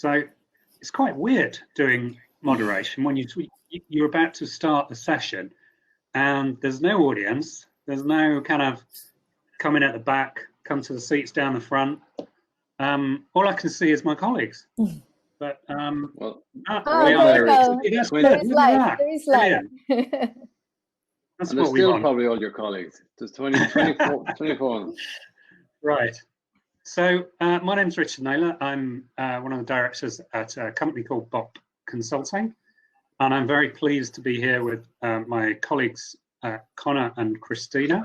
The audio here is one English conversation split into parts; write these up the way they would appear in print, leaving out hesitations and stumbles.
So it's quite weird doing moderation when you're about to start the session and there's no audience, there's no kind of come in at the back, come to the seats down the front. All I can see is my colleagues. But well, there is light. That's and what we want. Probably all your colleagues. There's 24. Right. So my name's Richard Naylor. I'm one of the directors at a company called BOP Consulting. And I'm very pleased to be here with my colleagues, Connor and Christina.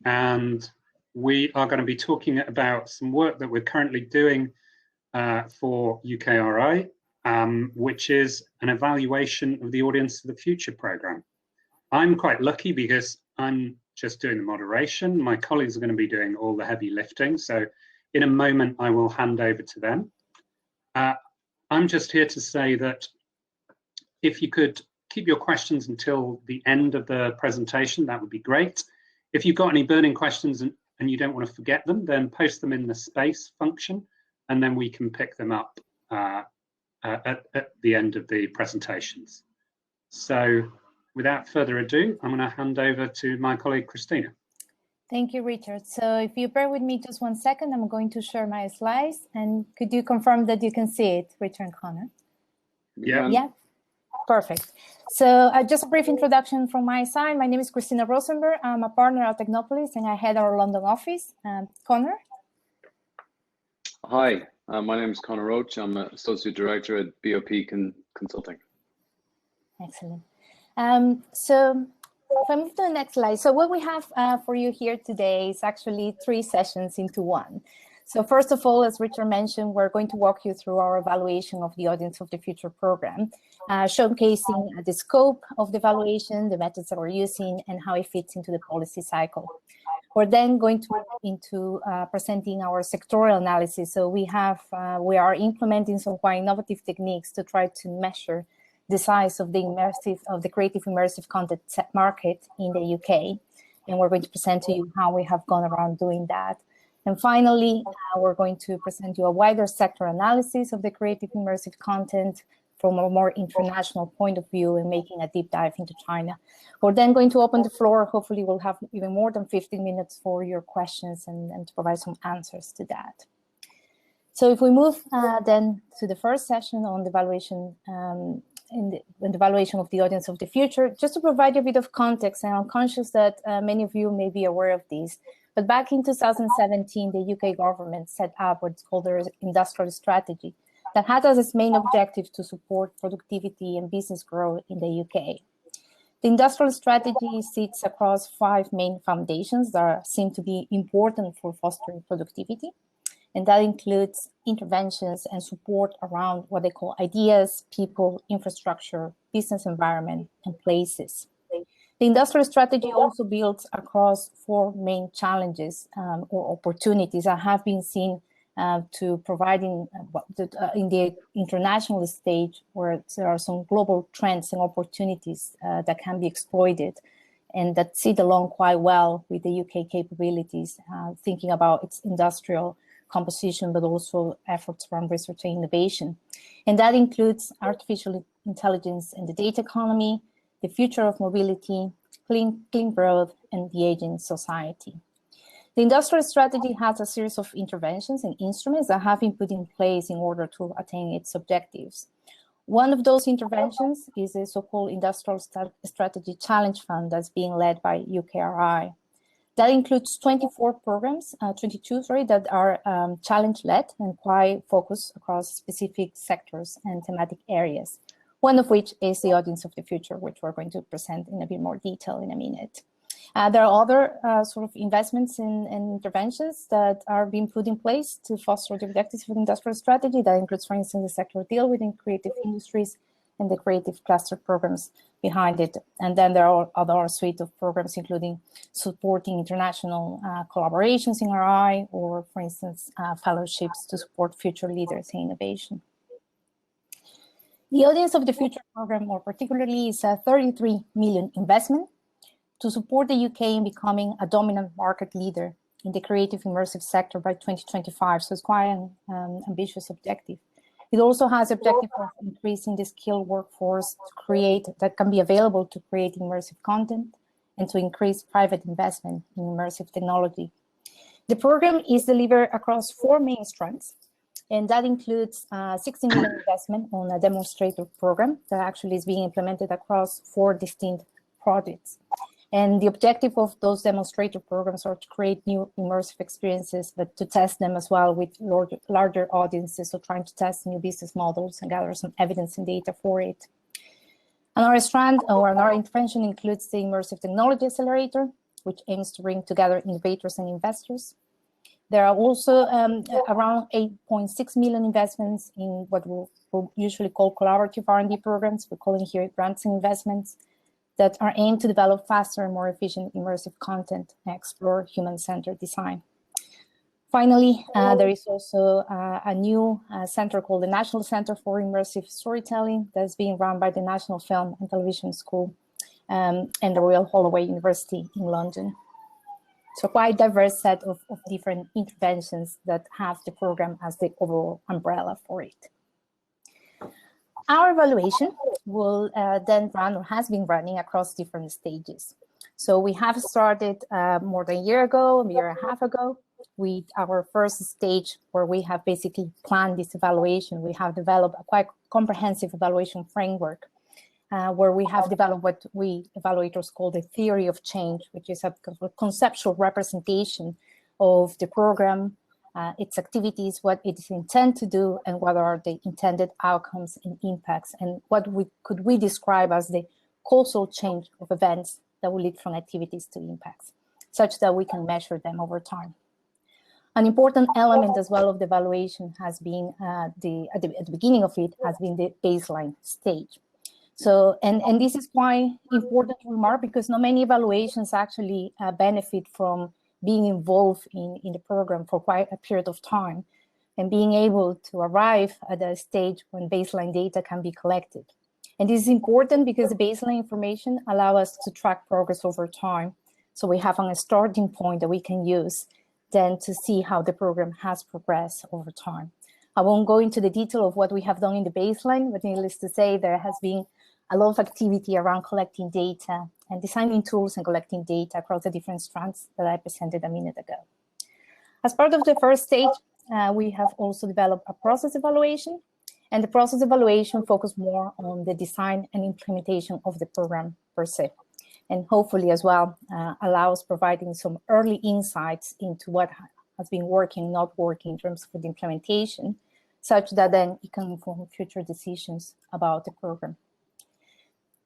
And we are going to be talking about some work that we're currently doing for UKRI, which is an evaluation of the Audience of the Future programme. I'm quite lucky because I'm just doing the moderation. My colleagues are going to be doing all the heavy lifting. So in a moment, I will hand over to them. I'm just here to say that if you could keep your questions until the end of the presentation, that would be great. If you've got any burning questions and you don't want to forget them, then post them in the space function, and then we can pick them up at the end of the presentations. So without further ado, I'm going to hand over to my colleague, Christina. Thank you, Richard. So if you bear with me just 1 second, I'm going to share my slides. And could you confirm that you can see it, Richard and Connor? Yeah. Yeah, perfect. So just a brief introduction from my side. My name is Christina Rosenberg. I'm a partner at Technopolis and I head our London office. Connor? Hi, my name is Connor Roach. I'm an Associate Director at BOP Consulting. Excellent. So if I move to the next slide, so what we have for you here today is actually 3 sessions into one. So first of all, as Richard mentioned, we're going to walk you through our evaluation of the Audience of the Future program, showcasing the scope of the evaluation, the methods that we're using, and how it fits into the policy cycle. We're then going to move into presenting our sectoral analysis. So we are implementing some quite innovative techniques to try to measure the size of the creative immersive content market in the UK. And we're going to present to you how we have gone around doing that. And finally, we're going to present you a wider sector analysis of the creative immersive content from a more international point of view and making a deep dive into China. We're then going to open the floor. Hopefully we'll have even more than 15 minutes for your questions and to provide some answers to that. So if we move then to the first session on the evaluation in the evaluation of the Audience of the Future, just to provide you a bit of context, and I'm conscious that many of you may be aware of these, but back in 2017, the UK government set up what's called their industrial strategy that had as its main objective to support productivity and business growth in the UK. The industrial strategy sits across 5 main foundations that seem to be important for fostering productivity. And that includes interventions and support around what they call ideas, people, infrastructure, business environment, and places. The industrial strategy also builds across 4 main challenges or opportunities that have been seen to providing in the international stage, where there are some global trends and opportunities that can be exploited and that sit along quite well with the UK capabilities, thinking about its industrial composition, but also efforts around research and innovation. And that includes artificial intelligence and the data economy, the future of mobility, clean growth, and the aging society. The industrial strategy has a series of interventions and instruments that have been put in place in order to attain its objectives. One of those interventions is the so-called Industrial Strategy Challenge Fund that's being led by UKRI. That includes 22 programs that are challenge-led and quite focused across specific sectors and thematic areas, one of which is the Audience of the Future, which we're going to present in a bit more detail in a minute. There are other sort of investments and interventions that are being put in place to foster the objectives of the industrial strategy. That includes, for instance, the sectoral deal within creative industries and the creative cluster programs behind it. And then there are other suite of programs, including supporting international collaborations in RI, or, for instance, fellowships to support future leaders in innovation. The Audience of the Future program, more particularly, is a 33 million investment to support the UK in becoming a dominant market leader in the creative immersive sector by 2025. So it's quite an ambitious objective. It also has the objective of increasing the skilled workforce that can be available to create immersive content and to increase private investment in immersive technology. The program is delivered across 4 main strands, and that includes 60 million investment on a demonstrator program that actually is being implemented across 4 distinct projects. And the objective of those demonstrator programs are to create new immersive experiences, but to test them as well with larger audiences, so trying to test new business models and gather some evidence and data for it. Another strand or another intervention includes the Immersive Technology Accelerator, which aims to bring together innovators and investors. There are also around 8.6 million investments in what we'll usually call collaborative R&D programs. We're calling here grants and investments that are aimed to develop faster and more efficient immersive content and explore human-centered design. Finally, there is also a new center called the National Center for Immersive Storytelling that's being run by the National Film and Television School and the Royal Holloway University in London. So quite diverse set of different interventions that have the program as the overall umbrella for it. Our evaluation will then run or has been running across different stages. So we have started more than a year ago, a year and a half ago, with our first stage where we have basically planned this evaluation. We have developed a quite comprehensive evaluation framework where we have developed what we evaluators call the theory of change, which is a conceptual representation of the program, its activities, what it is intended to do, and what are the intended outcomes and impacts, and what could we describe as the causal change of events that will lead from activities to impacts, such that we can measure them over time. An important element as well of the evaluation has been, at the beginning of it, has been the baseline stage. So, and this is quite important to remark because not many evaluations actually benefit from being involved in the program for quite a period of time and being able to arrive at a stage when baseline data can be collected. And this is important because the baseline information allows us to track progress over time. So we have a starting point that we can use then to see how the program has progressed over time. I won't go into the detail of what we have done in the baseline, but needless to say, there has been a lot of activity around collecting data and designing tools and collecting data across the different strands that I presented a minute ago. As part of the first stage, we have also developed a process evaluation, and the process evaluation focused more on the design and implementation of the program per se, and hopefully as well allows providing some early insights into what has been working, not working in terms of the implementation, such that then it can inform future decisions about the program.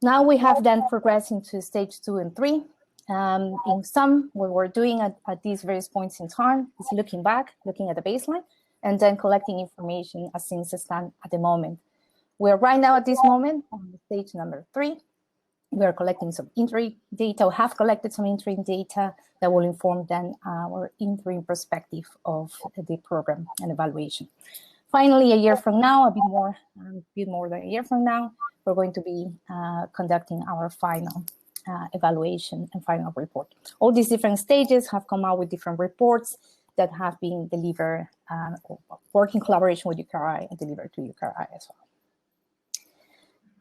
Now we have then progressed into stage 2 and 3. In some, what we're doing at these various points in time is looking back, looking at the baseline, and then collecting information as things stand at the moment. We're right now at this moment on stage number 3. We are collecting some interim data, or have collected some interim data that will inform then our interim perspective of the program and evaluation. Finally, a year from now, a bit more than a year from now, we're going to be conducting our final evaluation and final report. All these different stages have come out with different reports that have been delivered, work in collaboration with UKRI and delivered to UKRI as well.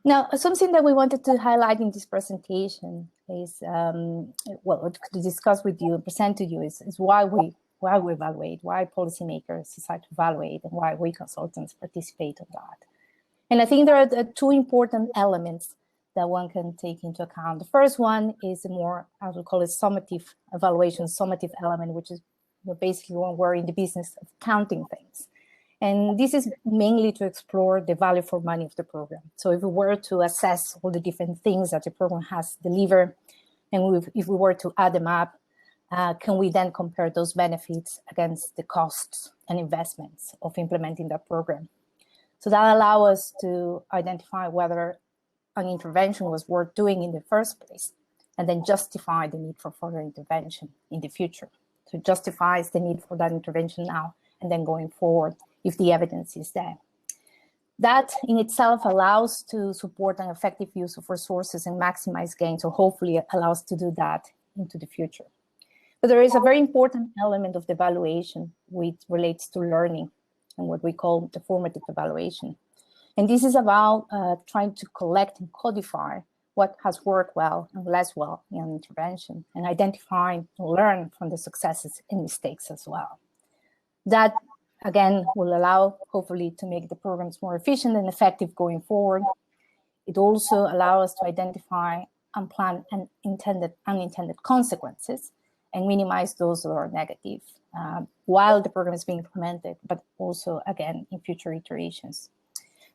Now, something that we wanted to highlight in this presentation is, well, to discuss with you and present to you is why we evaluate, why policymakers decide to evaluate, and why we consultants participate in that. And I think there are 2 important elements that one can take into account. The first one is a more, I would call it summative evaluation, summative element, which is basically when we're in the business of counting things. And this is mainly to explore the value for money of the program. So if we were to assess all the different things that the program has delivered, and if we were to add them up, can we then compare those benefits against the costs and investments of implementing that program? So that allows us to identify whether an intervention was worth doing in the first place, and then justify the need for further intervention in the future. So it justifies the need for that intervention now and then going forward if the evidence is there. That in itself allows to support an effective use of resources and maximize gains, so hopefully it allows to do that into the future. But there is a very important element of the evaluation which relates to learning and what we call the formative evaluation. And this is about trying to collect and codify what has worked well and less well in an intervention, and identify and learn from the successes and mistakes as well. That, again, will allow, hopefully, to make the programs more efficient and effective going forward. It also allows us to identify unplanned and unintended consequences and minimize those that are negative while the program is being implemented, but also, again, in future iterations.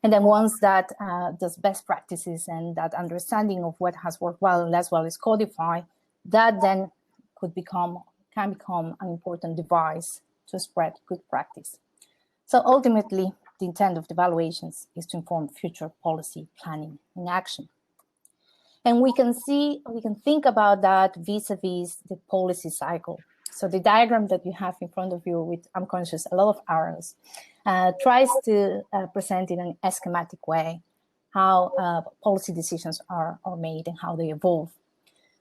And then once that those best practices and that understanding of what has worked well and less well is codified, that then can become an important device to spread good practice. So ultimately, the intent of the evaluations is to inform future policy planning and action. And we can think about that vis-a-vis the policy cycle. So the diagram that you have in front of you with, I'm conscious, a lot of arrows, tries to present in an schematic way how policy decisions are made and how they evolve.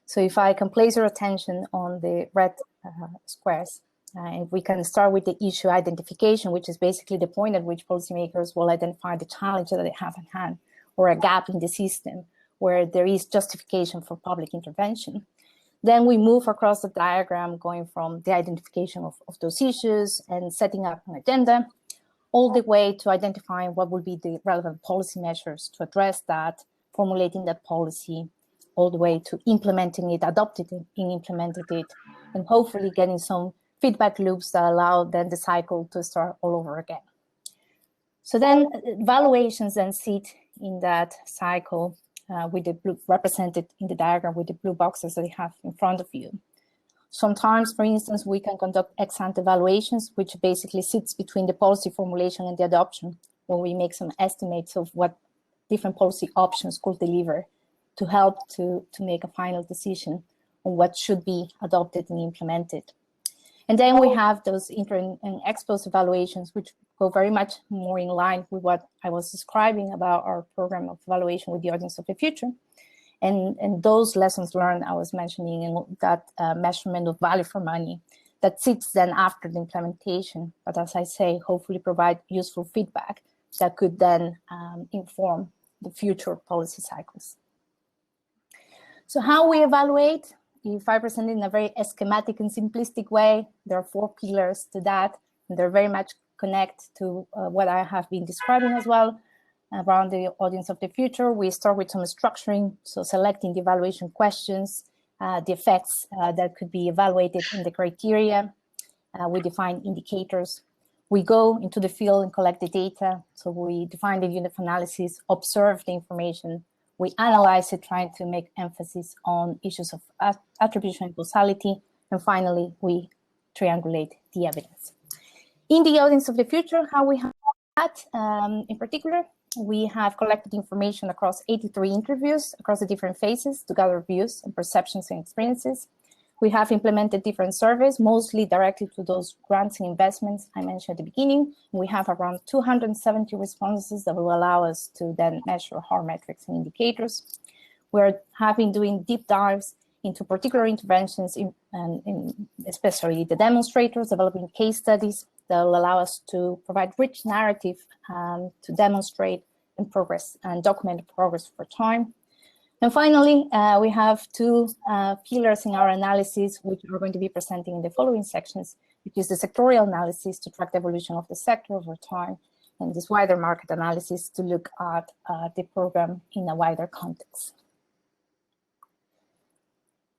So if I can place your attention on the red squares, if we can start with the issue identification, which is basically the point at which policymakers will identify the challenge that they have at hand or a gap in the system where there is justification for public intervention. Then we move across the diagram going from the identification of those issues and setting up an agenda, all the way to identifying what will be the relevant policy measures to address that, formulating that policy, all the way to implementing it, adopting it, and implementing it, and hopefully getting some feedback loops that allow then the cycle to start all over again. So then evaluations then sit in that cycle with the blue represented in the diagram with the blue boxes that you have in front of you. Sometimes, for instance, we can conduct ex-ante evaluations, which basically sits between the policy formulation and the adoption, where we make some estimates of what different policy options could deliver to help to make a final decision on what should be adopted and implemented. And then we have those inter and ex post evaluations, which go very much more in line with what I was describing about our program of evaluation with the audience of the future. And those lessons learned I was mentioning, and that measurement of value for money that sits then after the implementation, but as I say, hopefully provide useful feedback that could then inform the future policy cycles. So how we evaluate, if I present it in a very schematic and simplistic way, there are 4 pillars to that, and they're very much connect to what I have been describing as well. Around the audience of the future, we start with some structuring, so selecting the evaluation questions, the effects that could be evaluated in the criteria. We define indicators. We go into the field and collect the data. So we define the unit of analysis, observe the information. We analyze it, trying to make emphasis on issues of attribution and causality. And finally, we triangulate the evidence. In the audience of the future, how we have that in particular, we have collected information across 83 interviews across the different phases to gather views and perceptions and experiences. We have implemented different surveys, mostly directly to those grants and investments I mentioned at the beginning. We have around 270 responses that will allow us to then measure hard metrics and indicators. We're doing deep dives into particular interventions, especially the demonstrators, developing case studies that will allow us to provide rich narrative to demonstrate and progress and document progress for time. And finally, we have 2 pillars in our analysis, which we're going to be presenting in the following sections, which is the sectorial analysis to track the evolution of the sector over time, and this wider market analysis to look at the program in a wider context.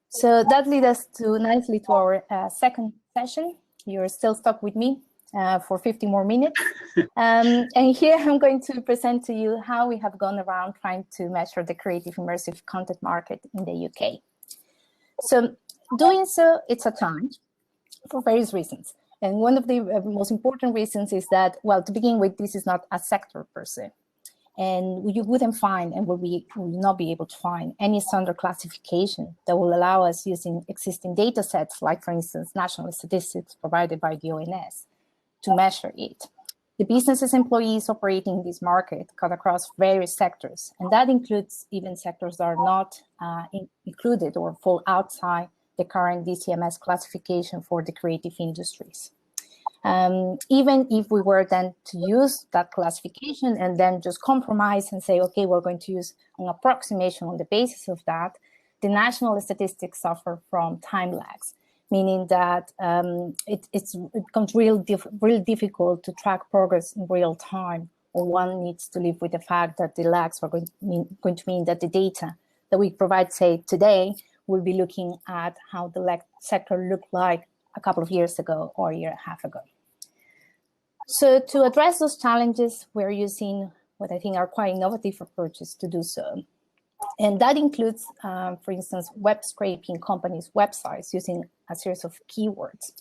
So that leads us nicely to our second session. You're still stuck with me for 50 more minutes. And here I'm going to present to you how we have gone around trying to measure the creative immersive content market in the UK. So doing so, it's a challenge for various reasons. And one of the most important reasons is that, well, to begin with, this is not a sector per se. And you wouldn't find and will not be able to find any standard classification that will allow us using existing data sets, like, for instance, national statistics provided by the ONS, to measure it. The businesses employees operating in this market cut across various sectors, and that includes even sectors that are not included or fall outside the current DCMS classification for the creative industries. Even if we were then to use that classification and then just compromise and say, okay, we're going to use an approximation on the basis of that, the national statistics suffer from time lags, meaning that it becomes really difficult to track progress in real time, or one needs to live with the fact that the lags are going to mean that the data that we provide, say, today, will be looking at how the sector looked like a couple of years ago or a year and a half ago. So to address those challenges, we're using what I think are quite innovative approaches to do so. And that includes, for instance, web scraping companies' websites using a series of keywords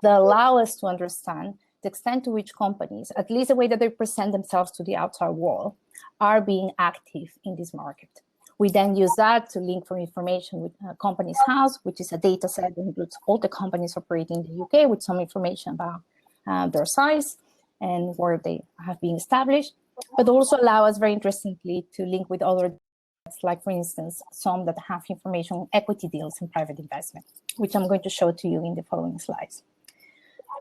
that allow us to understand the extent to which companies, at least the way that they present themselves to the outside world, are being active in this market. We then use that to link for information with Companies House, which is a data set that includes all the companies operating in the UK with some information about their size and where they have been established, but also allow us, very interestingly, to link with other, like, for instance, some that have information on equity deals in private investment, which I'm going to show to you in the following slides.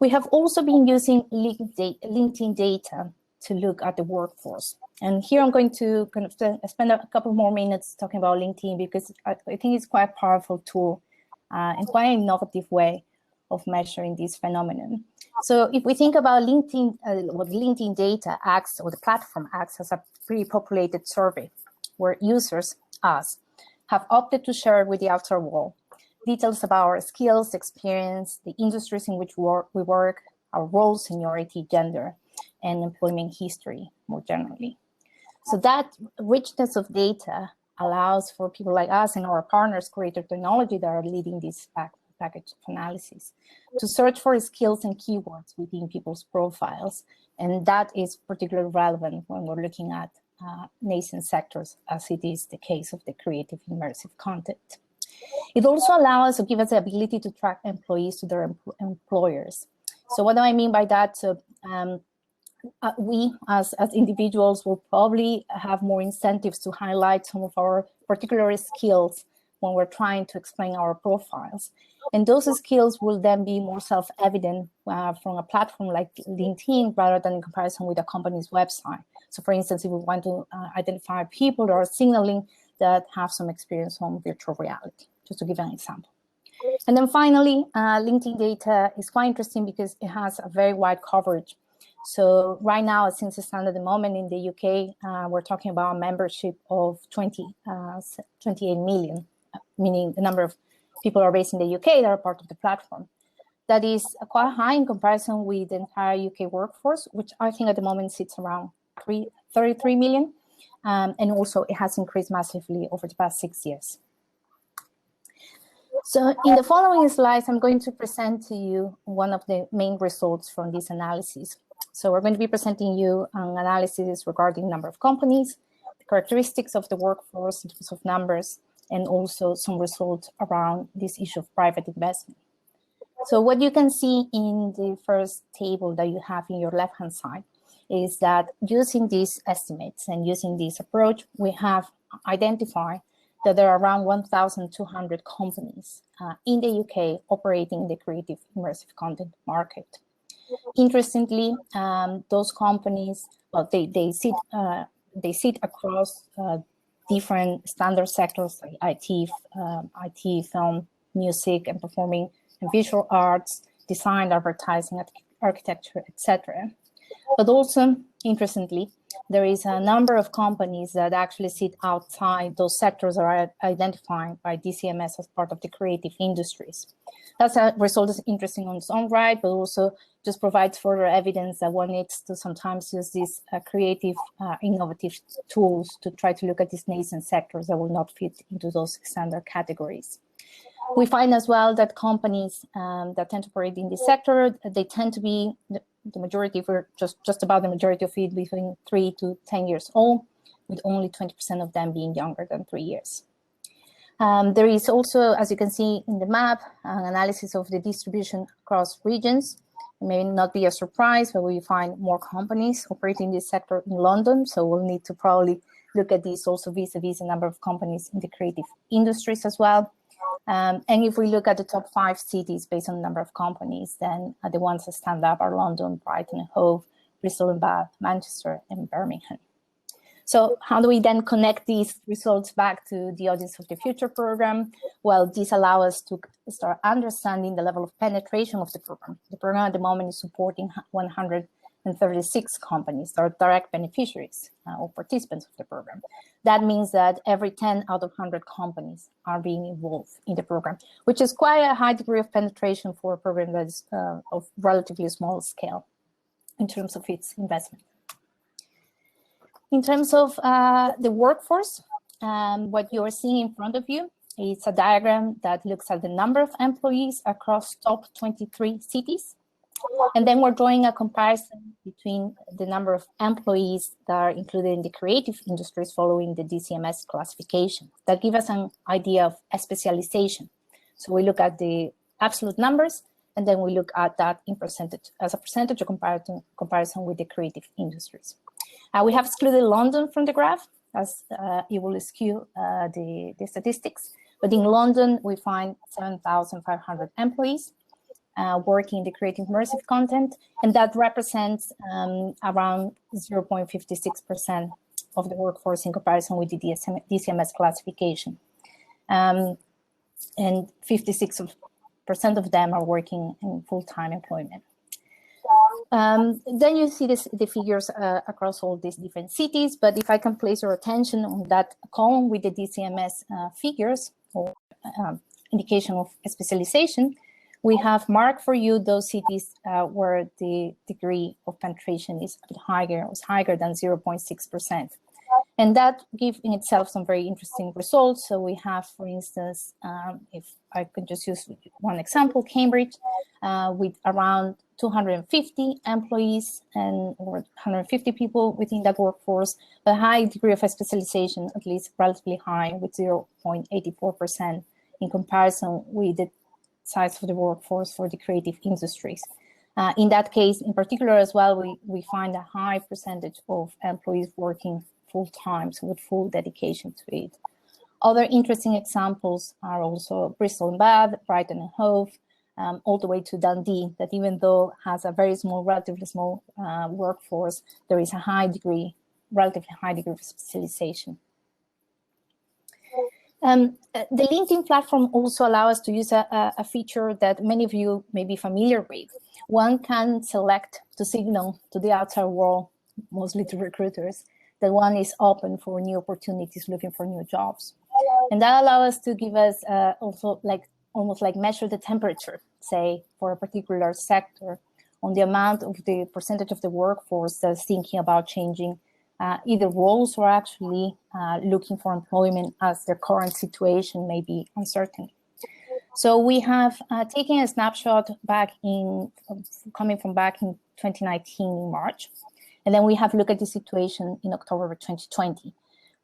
We have also been using LinkedIn data to look at the workforce. And here I'm going to kind of spend a couple more minutes talking about LinkedIn, because I think it's quite a powerful tool and quite an innovative way of measuring this phenomenon. So if we think about LinkedIn, what LinkedIn data acts, or the platform acts as a pre-populated survey where users, us, have opted to share with the outer world details about our skills, experience, the industries in which we work, our role, seniority, gender, and employment history more generally. So that richness of data allows for people like us and our partners, Creator Technology, that are leading this package of analysis, to search for skills and keywords within people's profiles. And that is particularly relevant when we're looking at nascent sectors, as it is the case of the creative immersive content. It also allows us to give us the ability to track employees to their employers. So what do I mean by that? So we as individuals will probably have more incentives to highlight some of our particular skills when we're trying to explain our profiles. And those skills will then be more self-evident from a platform like LinkedIn rather than in comparison with a company's website. So for instance, if we want to identify people that are signaling that have some experience on virtual reality, just to give an example. And then finally, LinkedIn data is quite interesting because it has a very wide coverage. So right now, since the standard at the moment in the UK, we're talking about a membership of 28 million, meaning the number of people are based in the UK that are part of the platform. That is quite high in comparison with the entire UK workforce, which I think at the moment sits around 33 million. And also it has increased massively over the past 6 years. So in the following slides, I'm going to present to you one of the main results from this analysis. So we're going to be presenting you an analysis regarding number of companies, the characteristics of the workforce in terms of numbers, and also some results around this issue of private investment. So what you can see in the first table that you have in your left-hand side is that using these estimates and using this approach, we have identified that there are around 1,200 companies in the UK operating in the creative immersive content market. Interestingly, those companies, well, they sit across different standard sectors like IT, film, music, and performing and visual arts, design, advertising, architecture, etc. But also, interestingly, there is a number of companies that actually sit outside those sectors that are identified by DCMS as part of the creative industries. That's a result that's interesting on its own right, but also just provides further evidence that one needs to sometimes use these creative, innovative tools to try to look at these nascent sectors that will not fit into those standard categories. We find as well that companies that tend to operate in this sector, they tend to be the majority, for just about the majority of it, between 3 to 10 years old, with only 20% of them being younger than 3 years. There is also, as you can see in the map, an analysis of the distribution across regions. It may not be a surprise, but we find more companies operating in this sector in London, so we'll need to probably look at this also vis-a-vis the number of companies in the creative industries as well. And if we look at the top 5 cities based on the number of companies, then the ones that stand up are London, Brighton and Hove, Bristol and Bath, Manchester and Birmingham. So how do we then connect these results back to the Audience of the Future program? Well, these allow us to start understanding the level of penetration of the program. The program at the moment is supporting 136 companies that are direct beneficiaries or participants of the program. That means that every 10 out of 100 companies are being involved in the program, which is quite a high degree of penetration for a program that is of relatively small scale in terms of its investment. In terms of the workforce, what you are seeing in front of you is a diagram that looks at the number of employees across top 23 cities. And then we're drawing a comparison between the number of employees that are included in the creative industries following the DCMS classification. That gives us an idea of a specialization. So we look at the absolute numbers, and then we look at that in percentage, as a percentage of comparison with the creative industries. We have excluded London from the graph, as it will skew the statistics. But in London, we find 7,500 employees working in the creative immersive content, and that represents around 0.56% of the workforce in comparison with the DCMS classification. And 56% of them are working in full-time employment. Then you see the figures across all these different cities, but if I can place your attention on that column with the DCMS figures or indication of specialization, we have marked for you those cities where the degree of penetration is a bit higher, was higher than 0.6%. And that gives in itself some very interesting results. So we have, for instance, if I could just use one example, Cambridge, with around 250 employees or 150 people within that workforce, a high degree of specialization, at least relatively high, with 0.84% in comparison with the size of the workforce for the creative industries. In that case, in particular as well, we find a high percentage of employees working full-time, so with full dedication to it. Other interesting examples are also Bristol and Bath, Brighton and Hove, all the way to Dundee, that even though has a very small, relatively small workforce, there is a relatively high degree of specialization. The LinkedIn platform also allows us to use a feature that many of you may be familiar with. One can select to signal to the outside world, mostly to recruiters, that one is open for new opportunities, looking for new jobs. And that allows us to give us also almost like measure the temperature, say, for a particular sector on the amount of the percentage of the workforce that's thinking about changing either roles or actually looking for employment as their current situation may be uncertain. So we have taken a snapshot coming from back in 2019 in March, and then we have looked at the situation in October 2020.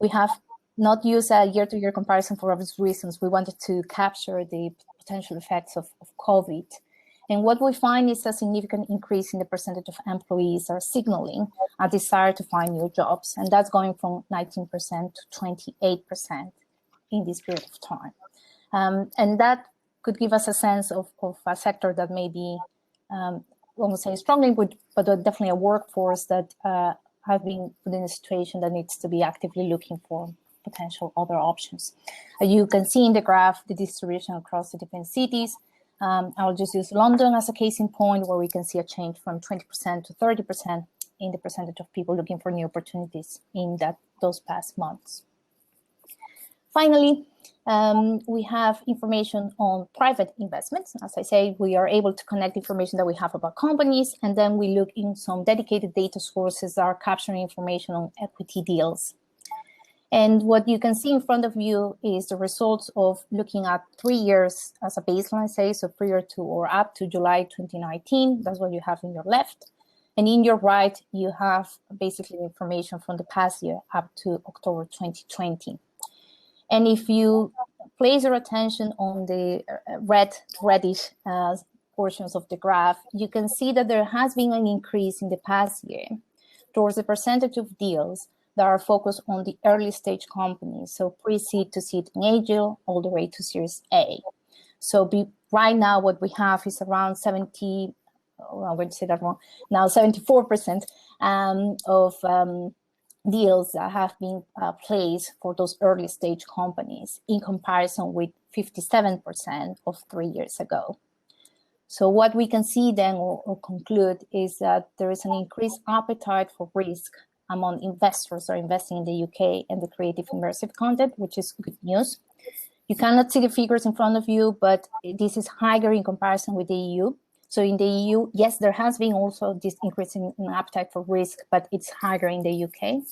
We have not used a year-to-year comparison for obvious reasons. We wanted to capture the potential effects of COVID. And what we find is a significant increase in the percentage of employees that are signaling a desire to find new jobs. And that's going from 19% to 28% in this period of time. And that could give us a sense of a sector that may be, I won't say struggling, but definitely a workforce that have been put in a situation that needs to be actively looking for potential other options. You can see in the graph the distribution across the different cities. I'll just use London as a case in point, where we can see a change from 20% to 30% in the percentage of people looking for new opportunities in those past months. Finally, we have information on private investments. As I say, we are able to connect information that we have about companies, and then we look in some dedicated data sources that are capturing information on equity deals. And what you can see in front of you is the results of looking at 3 years as a baseline, say, so prior to or up to July 2019. That's what you have in your left. And in your right, you have basically information from the past year up to October 2020. And if you place your attention on the reddish portions of the graph, you can see that there has been an increase in the past year towards the percentage of deals that are focused on the early stage companies, so pre-seed to seed and angel, all the way to Series A. So right now, what we have is around 70, oh, I'm going to say that wrong, now 74% of deals that have been placed for those early stage companies in comparison with 57% of 3 years ago. So what we can see then or conclude is that there is an increased appetite for risk among investors who are investing in the UK and the creative immersive content, which is good news. You cannot see the figures in front of you, but this is higher in comparison with the EU. So in the EU, yes, there has been also this increase in appetite for risk, but it's higher in the UK.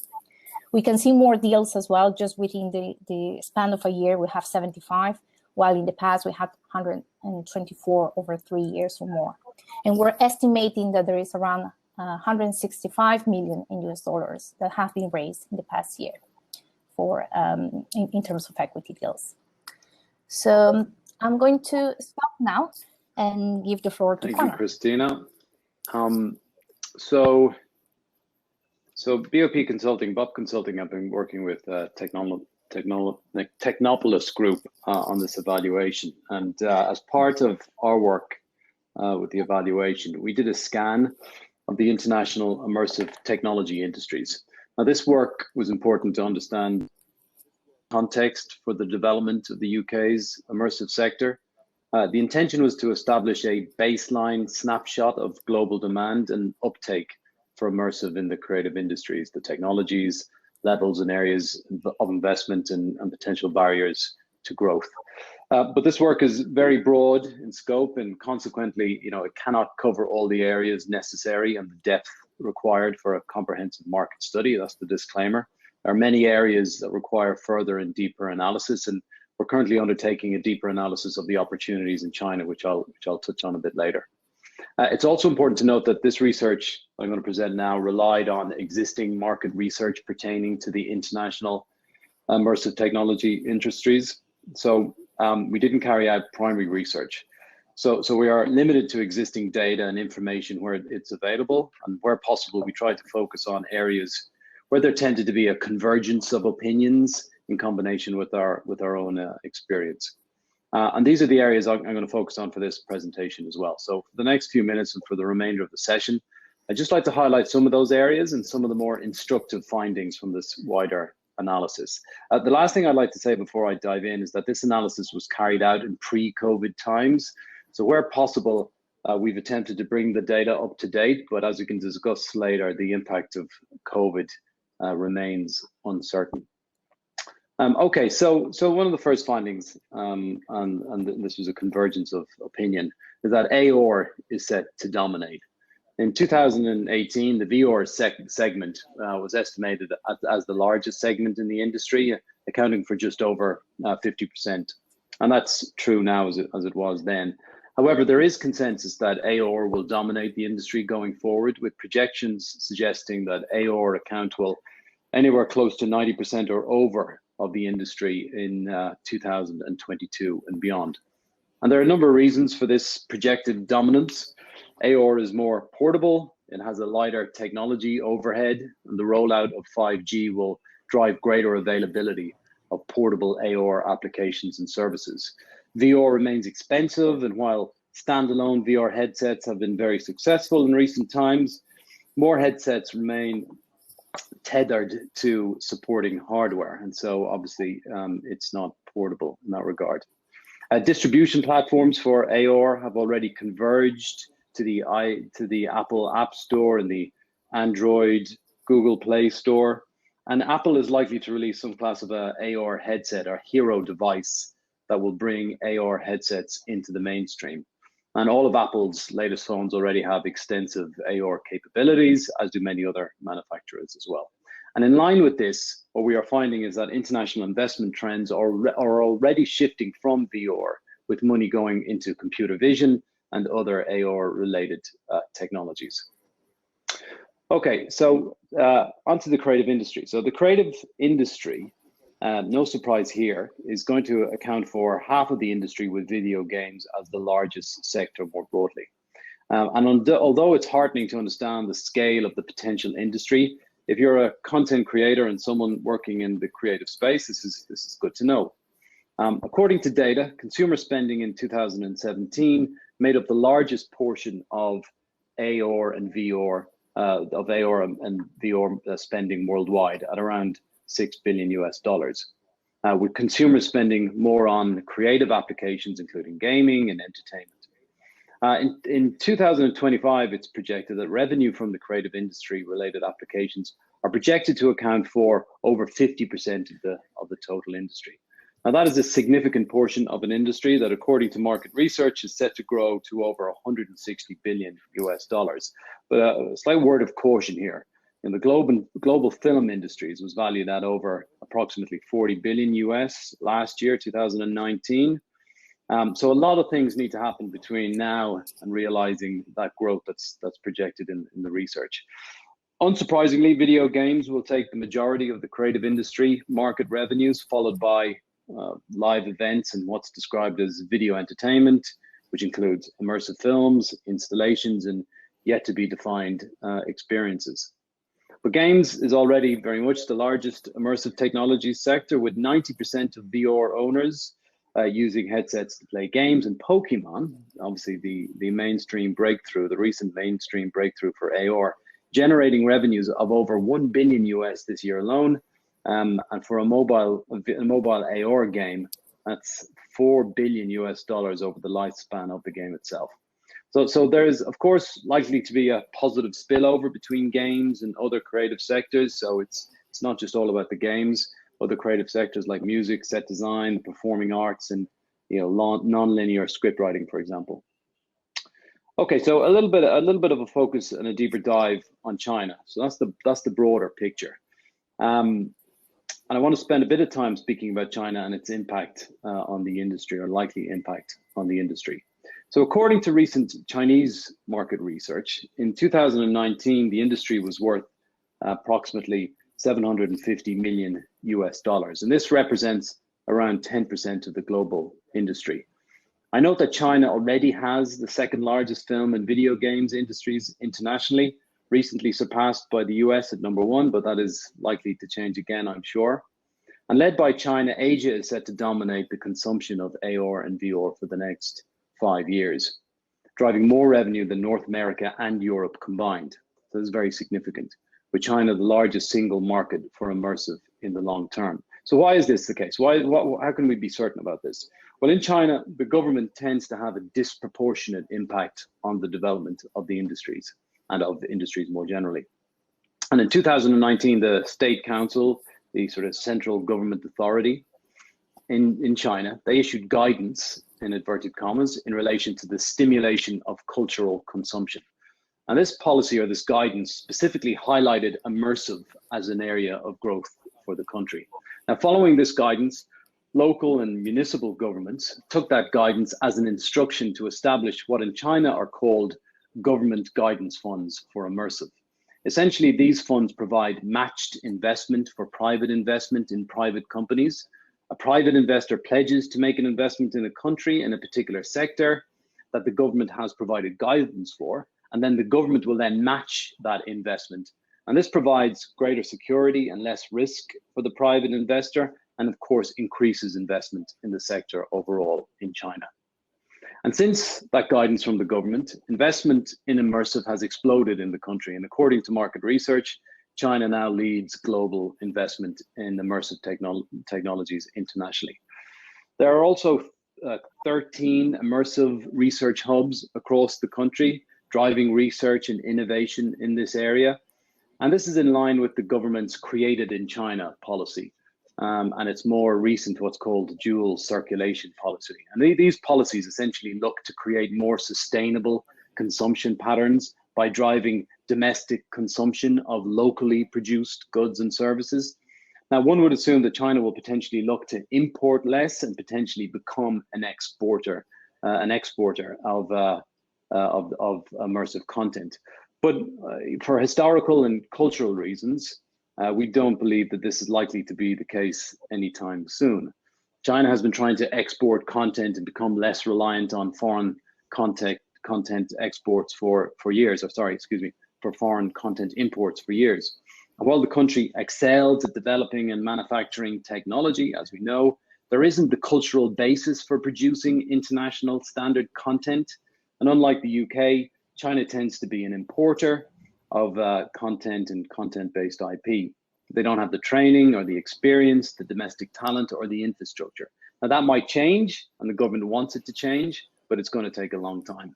We can see more deals as well. Just within the span of a year, we have 75, while in the past we had 124 over 3 years or more. And we're estimating that there is around 165 million in US dollars that have been raised in the past year for in terms of equity deals. So I'm going to stop now and give the floor to Thank Connor. you, Christina. So BOP Consulting, BOP Consulting, I've been working with Technopolis Group on this evaluation. And as part of our work with the evaluation, we did a scan of the international immersive technology industries. Now, this work was important to understand context for the development of the UK's immersive sector. The intention was to establish a baseline snapshot of global demand and uptake for immersive in the creative industries, the technologies, levels and areas of investment and potential barriers to growth. But this work is very broad in scope, and consequently, it cannot cover all the areas necessary and the depth required for a comprehensive market study. That's the disclaimer. There are many areas that require further and deeper analysis, and we're currently undertaking a deeper analysis of the opportunities in China, which I'll touch on a bit later. It's also important to note that this research I'm going to present now relied on existing market research pertaining to the international immersive technology industries. So we didn't carry out primary research. So we are limited to existing data and information where it's available, and where possible, we try to focus on areas where there tended to be a convergence of opinions in combination with our own experience. And these are the areas I'm going to focus on for this presentation as well. So for the next few minutes and for the remainder of the session, I'd just like to highlight some of those areas and some of the more instructive findings from this wider analysis. The last thing I'd like to say before I dive in is that this analysis was carried out in pre-COVID times. So where possible, we've attempted to bring the data up to date, but as we can discuss later, the impact of COVID remains uncertain. Okay, so one of the first findings, and this was a convergence of opinion, is that AOR is set to dominate. In 2018, the VR segment was estimated as the largest segment in the industry, accounting for just over 50%. And that's true now as it was then. However, there is consensus that AOR will dominate the industry going forward, with projections suggesting that AOR account will anywhere close to 90% or over of the industry in 2022 and beyond. And there are a number of reasons for this projected dominance. AOR is more portable, it has a lighter technology overhead, and the rollout of 5G will drive greater availability of portable AOR applications and services. VR remains expensive, and while standalone VR headsets have been very successful in recent times, more headsets remain tethered to supporting hardware, and so obviously it's not portable in that regard. Distribution platforms for AOR have already converged to the Apple App Store and the Android Google Play Store, and Apple is likely to release some class of a AOR headset or hero device that will bring AOR headsets into the mainstream. And all of Apple's latest phones already have extensive AOR capabilities, as do many other manufacturers as well. And in line with this, what we are finding is that international investment trends are already shifting from VR, with money going into computer vision and other AOR-related technologies. Okay, so onto the creative industry. So the creative industry, no surprise here, is going to account for half of the industry, with video games as the largest sector more broadly. And although it's heartening to understand the scale of the potential industry, if you're a content creator and someone working in the creative space, this is good to know. According to data, consumer spending in 2017 made up the largest portion of AR and VR, spending worldwide at around $6 billion US, with consumers spending more on creative applications, including gaming and entertainment. In 2025, it's projected that revenue from the creative industry related applications are projected to account for over 50% of the total industry. Now, that is a significant portion of an industry that, according to market research, is set to grow to over 160 billion US dollars. But a slight word of caution here. In the global film industries was valued at over approximately 40 billion US last year, 2019. So a lot of things need to happen between now and realizing that growth that's projected in the research. Unsurprisingly, video games will take the majority of the creative industry market revenues, followed by live events and what's described as video entertainment, which includes immersive films, installations, and yet to be defined experiences. But games is already very much the largest immersive technology sector, with 90% of VR owners using headsets to play games. And Pokemon, obviously the mainstream breakthrough, the recent mainstream breakthrough for AR, generating revenues of over 1 billion US this year alone. And for a mobile AR game, that's $4 billion US over the lifespan of the game itself. So there's, of course, likely to be a positive spillover between games and other creative sectors. So it's not just all about the games. Other creative sectors like music, set design, performing arts, and non-linear script writing, for example. Okay, so a little bit of a focus and a deeper dive on China. So that's the broader picture. And I want to spend a bit of time speaking about China and its impact on the industry, or likely impact on the industry. So according to recent Chinese market research, in 2019, the industry was worth approximately 750 million US dollars. And this represents around 10% of the global industry. I note that China already has the second largest film and video games industries internationally, recently surpassed by the US at #1, but that is likely to change again, I'm sure. And led by China, Asia is set to dominate the consumption of AR and VR for the next 5 years, driving more revenue than North America and Europe combined. So this is very significant, with China the largest single market for immersive in the long term. So why is this the case? How can we be certain about this? Well, in China, the government tends to have a disproportionate impact on the development of the industries and of the industries more generally. And in 2019, the State Council, the sort of central government authority in China, they issued guidance, in inverted commas, in relation to the stimulation of cultural consumption. And this policy, or this guidance, specifically highlighted immersive as an area of growth for the country. Now, following this guidance, local and municipal governments took that guidance as an instruction to establish what in China are called government guidance funds for immersive. Essentially, these funds provide matched investment for private investment in private companies. A private investor pledges to make an investment in a country in a particular sector that the government has provided guidance for, and then the government will then match that investment. And this provides greater security and less risk for the private investor, and of course increases investment in the sector overall in China. And since that guidance from the government, investment in immersive has exploded in the country. And according to market research, China now leads global investment in immersive technologies internationally. There are also 13 immersive research hubs across the country, driving research and innovation in this area. And this is in line with the government's Created in China policy. And it's more recent, what's called dual circulation policy. And these policies essentially look to create more sustainable consumption patterns by driving domestic consumption of locally produced goods and services. Now, one would assume that China will potentially look to import less and potentially become an exporter of immersive content. But for historical and cultural reasons, we don't believe that this is likely to be the case anytime soon. China has been trying to export content and become less reliant on foreign content exports for years, for foreign content imports for years. And while the country excels at developing and manufacturing technology, as we know, there isn't the cultural basis for producing international standard content. And unlike the UK, China tends to be an importer of content and content-based IP. They don't have the training or the experience, the domestic talent or the infrastructure. Now that might change, and the government wants it to change, but it's going to take a long time.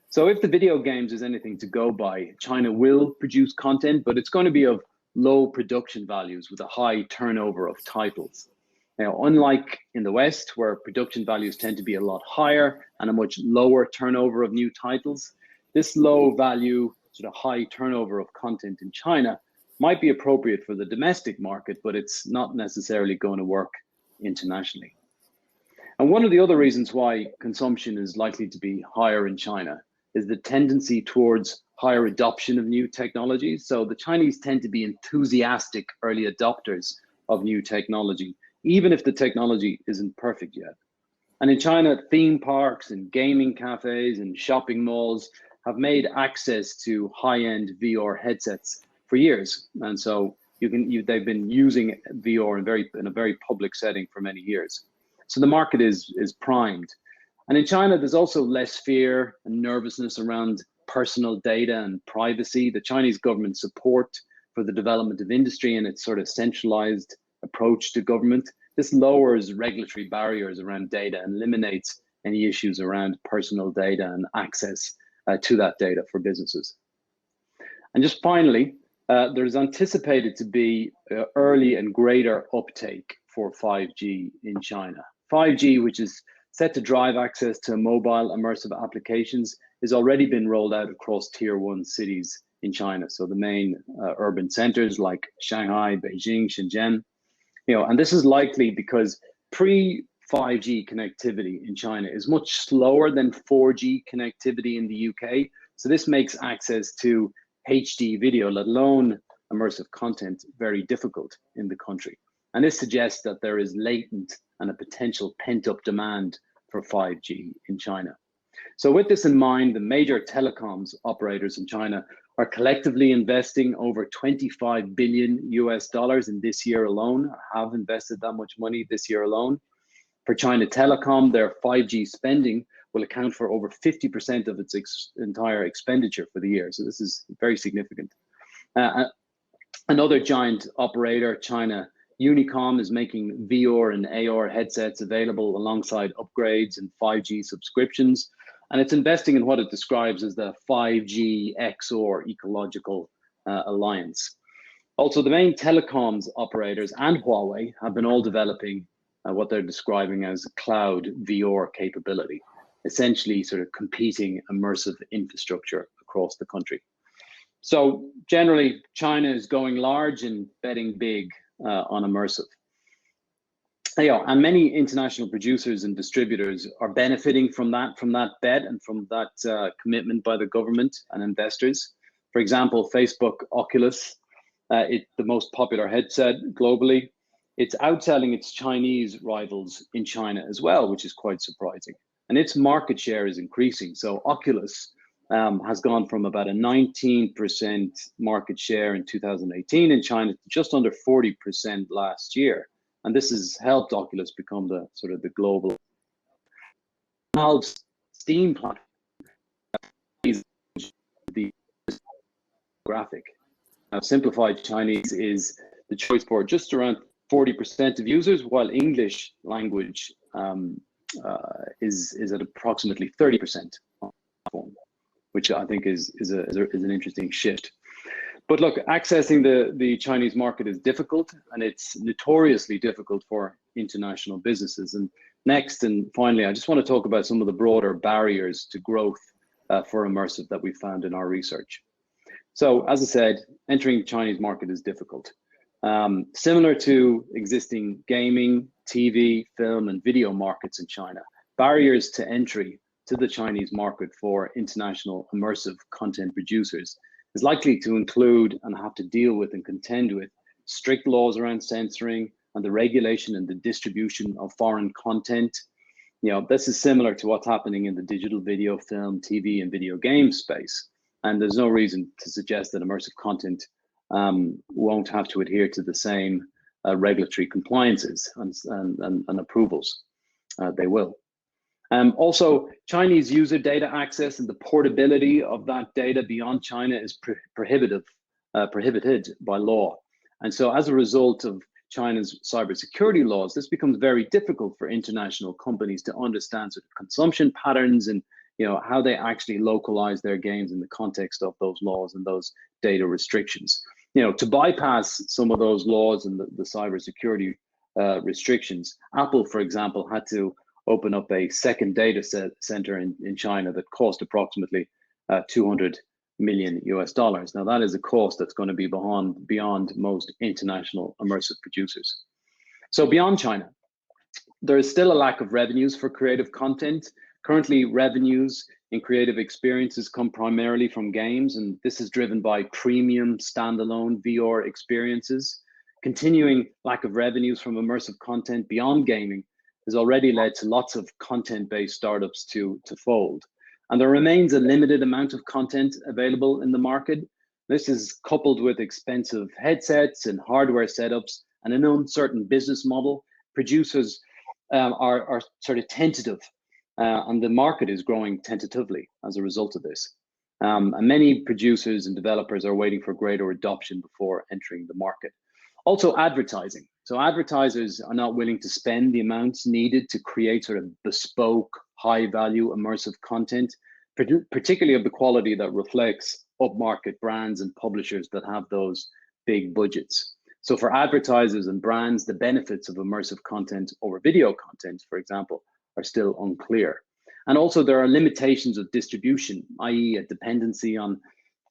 So if the video games is anything to go by, China will produce content, but it's going to be of low production values with a high turnover of titles. Now, unlike in the West, where production values tend to be a lot higher and a much lower turnover of new titles, this low value, sort of high turnover of content in China might be appropriate for the domestic market, but it's not necessarily going to work internationally. And one of the other reasons why consumption is likely to be higher in China is the tendency towards higher adoption of new technologies. So the Chinese tend to be enthusiastic early adopters of new technology, even if the technology isn't perfect yet. And in China, theme parks and gaming cafes and shopping malls have made access to high-end VR headsets for years. And so they've been using VR in a very public setting for many years. So the market is primed. And in China, there's also less fear and nervousness around personal data and privacy. The Chinese government support for the development of industry and its sort of centralized approach to government. This lowers regulatory barriers around data and eliminates any issues around personal data and access to that data for businesses. And just finally, there's anticipated to be early and greater uptake for 5G in China. 5G, which is set to drive access to mobile immersive applications, has already been rolled out across tier 1 cities in China. So the main urban centers like Shanghai, Beijing, Shenzhen, and this is likely because pre-5G connectivity in China is much slower than 4G connectivity in the UK. So this makes access to HD video, let alone immersive content, very difficult in the country. And this suggests that there is latent and a potential pent-up demand for 5G in China. So with this in mind, the major telecoms operators in China are collectively investing over $25 billion in this year alone, have invested that much money this year alone. For China Telecom, their 5G spending will account for over 50% of its entire expenditure for the year. So this is very significant. Another giant operator, China Unicom, is making VR and AR headsets available alongside upgrades and 5G subscriptions. And it's investing in what it describes as the 5G XOR ecological alliance. Also, the main telecoms operators and Huawei have been all developing what they're describing as cloud VR capability, essentially sort of competing immersive infrastructure across the country. So generally, China is going large and betting big on immersive. And many international producers and distributors are benefiting from that bet and from that commitment by the government and investors. For example, Facebook Oculus, the most popular headset globally, it's outselling its Chinese rivals in China as well, which is quite surprising. And its market share is increasing. So Oculus has gone from about a 19% market share in 2018 in China to just under 40% last year. And this has helped Oculus become the sort of the global Steam platform. The graphic. Now, simplified Chinese is the choice for just around 40% of users, while English language is at approximately 30%, which I think is an interesting shift. But look, accessing the Chinese market is difficult, and it's notoriously difficult for international businesses. And next and finally, I just want to talk about some of the broader barriers to growth for immersive that we found in our research. So as I said, entering the Chinese market is difficult. Similar to existing gaming, TV, film, and video markets in China, barriers to entry to the Chinese market for international immersive content producers is likely to include and have to deal with and contend with strict laws around censoring and the regulation and the distribution of foreign content. This is similar to what's happening in the digital video, film, TV, and video game space. And there's no reason to suggest that immersive content won't have to adhere to the same regulatory compliances and approvals. They will. Also, Chinese user data access and the portability of that data beyond China is prohibited by law. And so as a result of China's cybersecurity laws, this becomes very difficult for international companies to understand sort of consumption patterns and how they actually localize their games in the context of those laws and those data restrictions. To bypass some of those laws and the cybersecurity restrictions, Apple, for example, had to open up a second data center in China that cost approximately $200 million US. Now that is a cost that's going to be beyond most international immersive producers. So beyond China, there is still a lack of revenues for creative content. Currently, revenues in creative experiences come primarily from games, and this is driven by premium standalone VR experiences. Continuing lack of revenues from immersive content beyond gaming has already led to lots of content-based startups to fold. And there remains a limited amount of content available in the market. This is coupled with expensive headsets and hardware setups and an uncertain business model. Producers are sort of tentative, and the market is growing tentatively as a result of this. And many producers and developers are waiting for greater adoption before entering the market. Also, advertising. So advertisers are not willing to spend the amounts needed to create sort of bespoke, high-value, immersive content, particularly of the quality that reflects upmarket brands and publishers that have those big budgets. So for advertisers and brands, the benefits of immersive content over video content, for example, are still unclear. And also there are limitations of distribution, i.e. a dependency on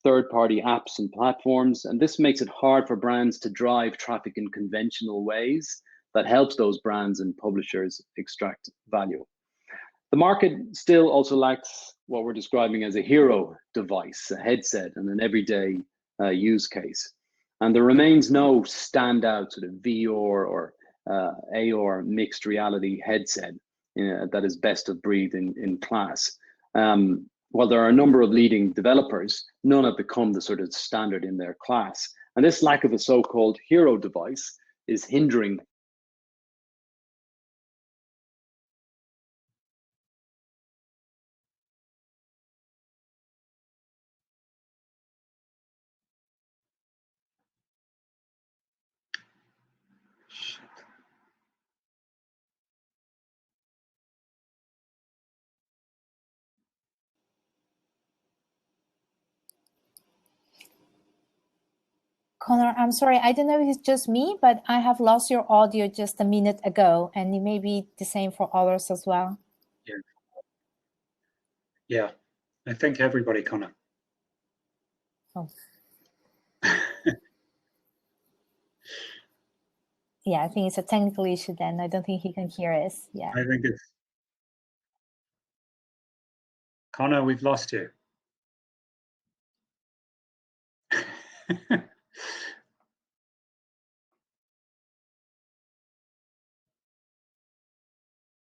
third-party apps and platforms, and this makes it hard for brands to drive traffic in conventional ways that helps those brands and publishers extract value. The market still also lacks what we're describing as a hero device, a headset, and an everyday use case. And there remains no standout sort of VR or AR mixed reality headset that is best of breed in class. While there are a number of leading developers, none have become the sort of standard in their class. And this lack of a so-called hero device is hindering Connor, I'm sorry, I don't know if it's just me, but I have lost your audio just a minute ago, and it may be the same for others as well. Yeah, I think everybody, Connor. Oh. Yeah, I think it's a technical issue then. I don't think he can hear us. Yeah. I think it's... Connor, we've lost you.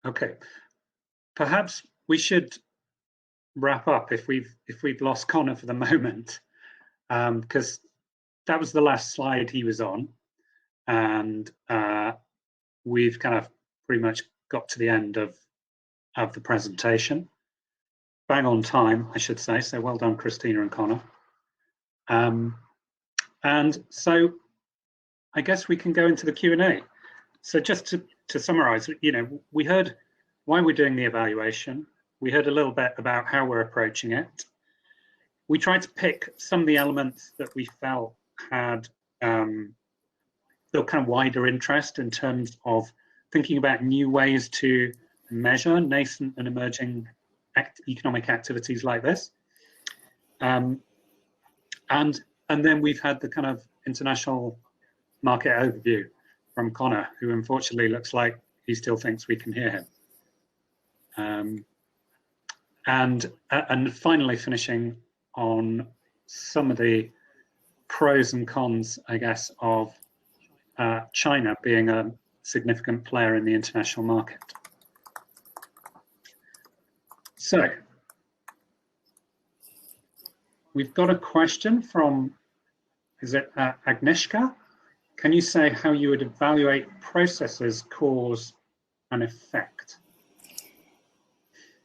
Okay, perhaps we should wrap up if we've lost Connor for the moment, because that was the last slide he was on, and we've kind of pretty much got to the end of the presentation. Bang on time, I should say. So well done, Christina and Connor. And so I guess we can go into the Q&A. So just to summarize, we heard why we're doing the evaluation. We heard a little bit about how we're approaching it. We tried to pick some of the elements that we felt had the kind of wider interest in terms of thinking about new ways to measure nascent and emerging economic activities like this. And then we've had the kind of international market overview from Connor, who unfortunately looks like he still thinks we can hear him. And finally finishing on some of the pros and cons, I guess, of China being a significant player in the international market. So we've got a question from, is it Agnieszka? can you say how you would evaluate processes, cause and effect?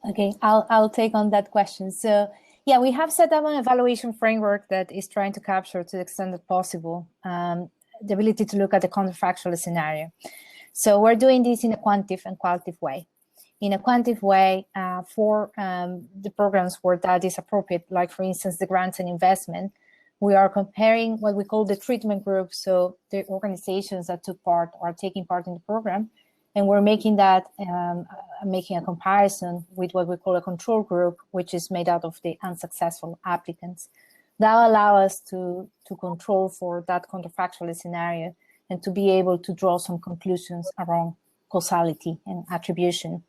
Okay, I'll take on that question. So yeah, we have set up an evaluation framework that is trying to capture, to the extent that possible, the ability to look at the counterfactual scenario. So we're doing this in a quantitative and qualitative way. In a quantitative way, for the programs where that is appropriate, like for instance, the grants and investment, we are comparing what we call the treatment group, so the organizations that took part or are taking part in the program, and we're making that, making a comparison with what we call a control group, which is made out of the unsuccessful applicants. That will allow us to control for that counterfactual scenario and to be able to draw some conclusions around causality and attribution.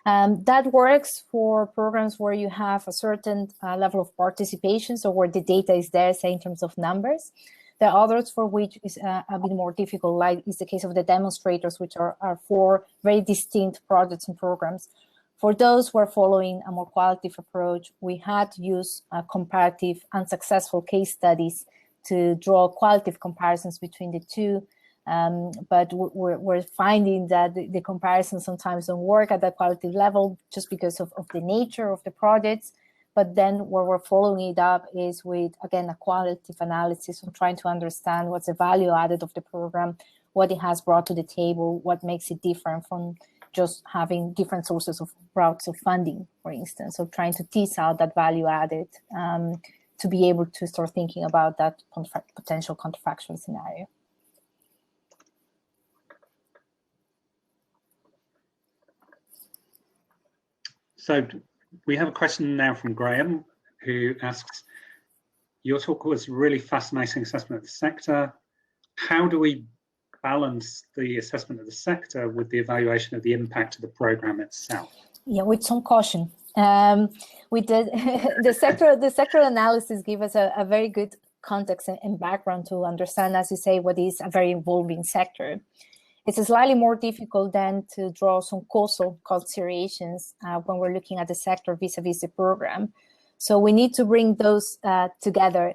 That works for programs where you have a certain level of participation, so where the data is there, say in terms of numbers. There are others for which is a bit more difficult, like is the case of the demonstrators, which are for very distinct projects and programs. For those who are following a more qualitative approach, we had to use comparative unsuccessful case studies to draw qualitative comparisons between the two. But we're finding that the comparisons sometimes don't work at that qualitative level just because of the nature of the projects. But then where we're following it up is with, again, a qualitative analysis of trying to understand what's the value added of the program, what it has brought to the table, what makes it different from just having different sources of routes of funding, for instance. So trying to tease out that value added to be able to start thinking about that potential counterfactual scenario. So we have a question now from Graham, who asks, your talk was really fascinating assessment of the sector. How do we balance the assessment of the sector with the evaluation of the impact of the program itself? Yeah, with some caution. We did the sector analysis gave us a very good context and background to understand, as you say, what is a very evolving sector. It's slightly more difficult than to draw some causal considerations when we're looking at the sector vis-a-vis the program. So we need to bring those together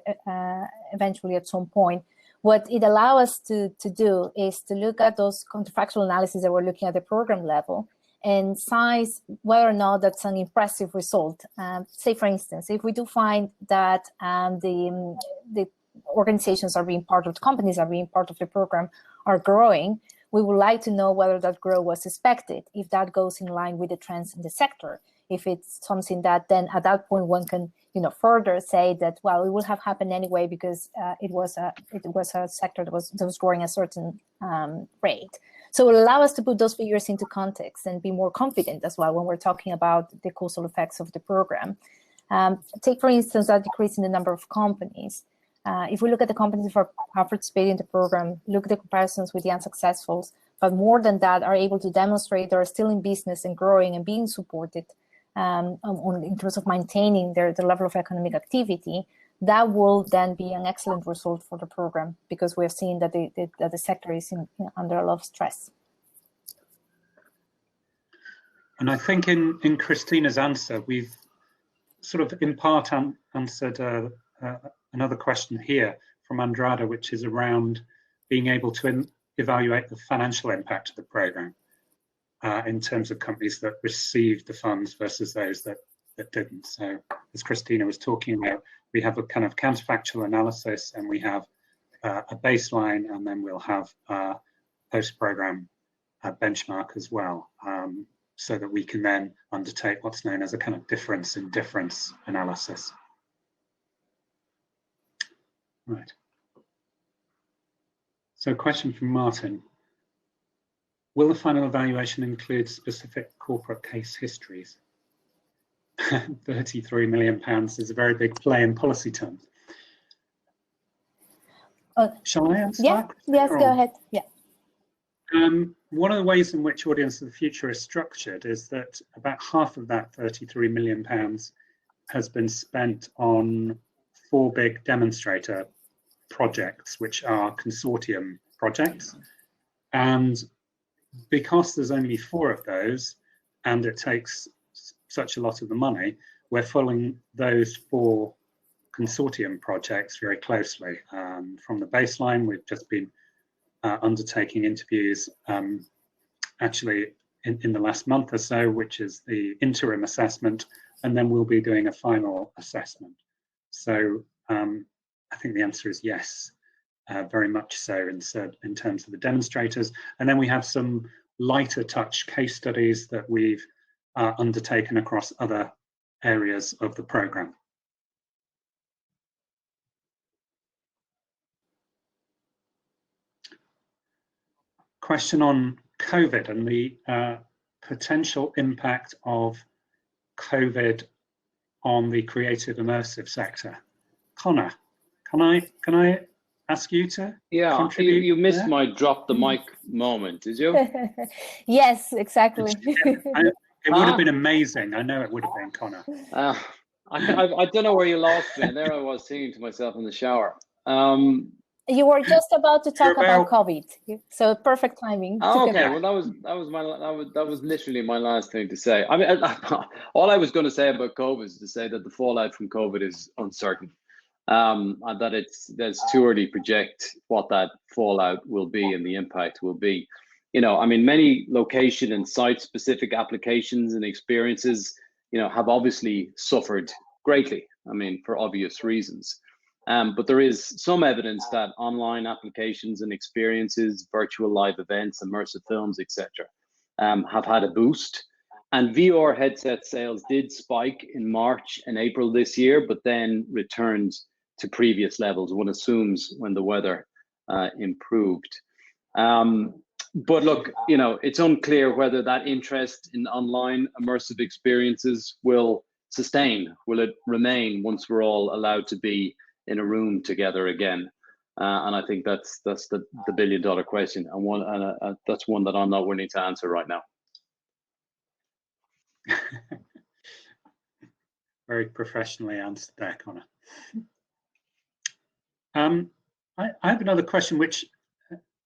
eventually at some point. What it allows us to do is to look at those counterfactual analyses that we're looking at the program level and size whether or not that's an impressive result. Say, for instance, if we do find that the organizations are being part of the companies are being part of the program are growing, we would like to know whether that growth was expected, if that goes in line with the trends in the sector. If it's something that then at that point one can, further say that, well, it will have happened anyway because it was a sector that was growing a certain rate. So it will allow us to put those figures into context and be more confident as well when we're talking about the causal effects of the program. Take, for instance, that decrease in the number of companies. If we look at the companies that have participated in the program, look at the comparisons with the unsuccessfuls, but more than that, are able to demonstrate they're still in business and growing and being supported in terms of maintaining the level of economic activity, that will then be an excellent result for the program because we're seeing that the sector is under a lot of stress. And I think in Christina's answer, we've sort of in part answered another question here from Andrada, which is around being able to evaluate the financial impact of the program in terms of companies that received the funds versus those that didn't. So as Christina was talking about, we have a kind of counterfactual analysis and we have a baseline, and then we'll have a post-program benchmark as well, so that we can then undertake what's known as a kind of difference in difference analysis. Right. So a question from Martin. Will the final evaluation include specific corporate case histories? £33 million is a very big play in policy terms. Shall I answer that? Yes, go ahead. Yeah. One of the ways in which Audience of the Future is structured is that about half of that £33 million has been spent on 4 big demonstrator projects, which are consortium projects. And because there's only 4 of those, and it takes such a lot of the money, we're following those 4 consortium projects very closely. From the baseline, we've just been undertaking interviews actually in the last month or so, which is the interim assessment, and then we'll be doing a final assessment. So I think the answer is yes, very much so in terms of the demonstrators. And then we have some lighter touch case studies that we've undertaken across other areas of the program. Question on COVID and the potential impact of COVID on the creative immersive sector. Connor, can I ask you to contribute? You missed my drop the mic moment, did you? Yes, exactly. It would have been amazing. I know it would have been, Connor. I don't know where you lost me. There I was singing to myself in the shower. You were just about to talk about COVID, so perfect timing. Oh, okay, well that was literally my last thing to say. I mean, all I was going to say about COVID is to say that the fallout from COVID is uncertain, and that it's too early to project what that fallout will be and the impact will be. You know, I mean, many location and site-specific applications and experiences, you know, have obviously suffered greatly. I mean, for obvious reasons. But there is some evidence that online applications and experiences, virtual live events, immersive films, etc., have had a boost. And VR headset sales did spike in March and April this year, but then returned to previous levels, one assumes, when the weather improved. But look, you know, it's unclear whether that interest in online immersive experiences will sustain. Will it remain once we're all allowed to be in a room together again? And I think that's the billion-dollar question, and that's one that I'm not willing to answer right now. Very professionally answered there, Connor. I have another question which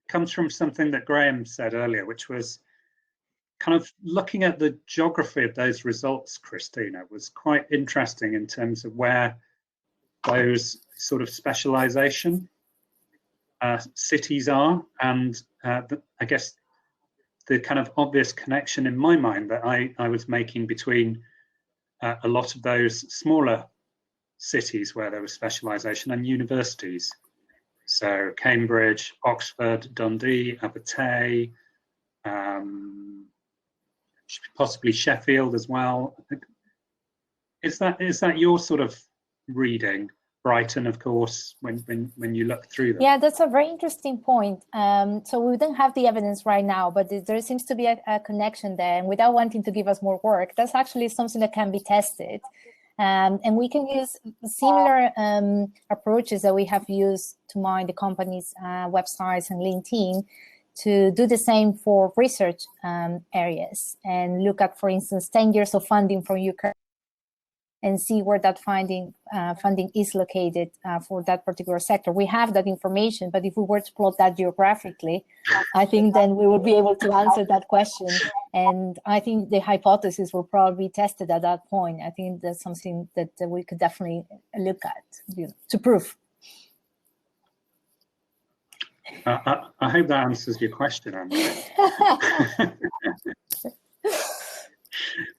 comes from something that Graham said earlier, which was kind of looking at the geography of those results, Christina, was quite interesting in terms of where those sort of specialization cities are, and I guess the kind of obvious connection in my mind that I was making between a lot of those smaller cities where there was specialization and universities. So Cambridge, Oxford, Dundee, Abertay, possibly Sheffield as well. Is that your sort of reading? Brighton, of course, when you look through them. Yeah, that's a very interesting point. So we don't have the evidence right now, but there seems to be a connection there. And without wanting to give us more work, that's actually something that can be tested. And we can use similar approaches that we have used to mine the company's websites and LinkedIn to do the same for research areas and look at, for instance, 10 years of funding from UK and see where that funding is located for that particular sector. We have that information, but if we were to plot that geographically, I think then we will be able to answer that question. And I think the hypothesis will probably be tested at that point. I think that's something that we could definitely look at to prove. I hope that answers your question, Anne.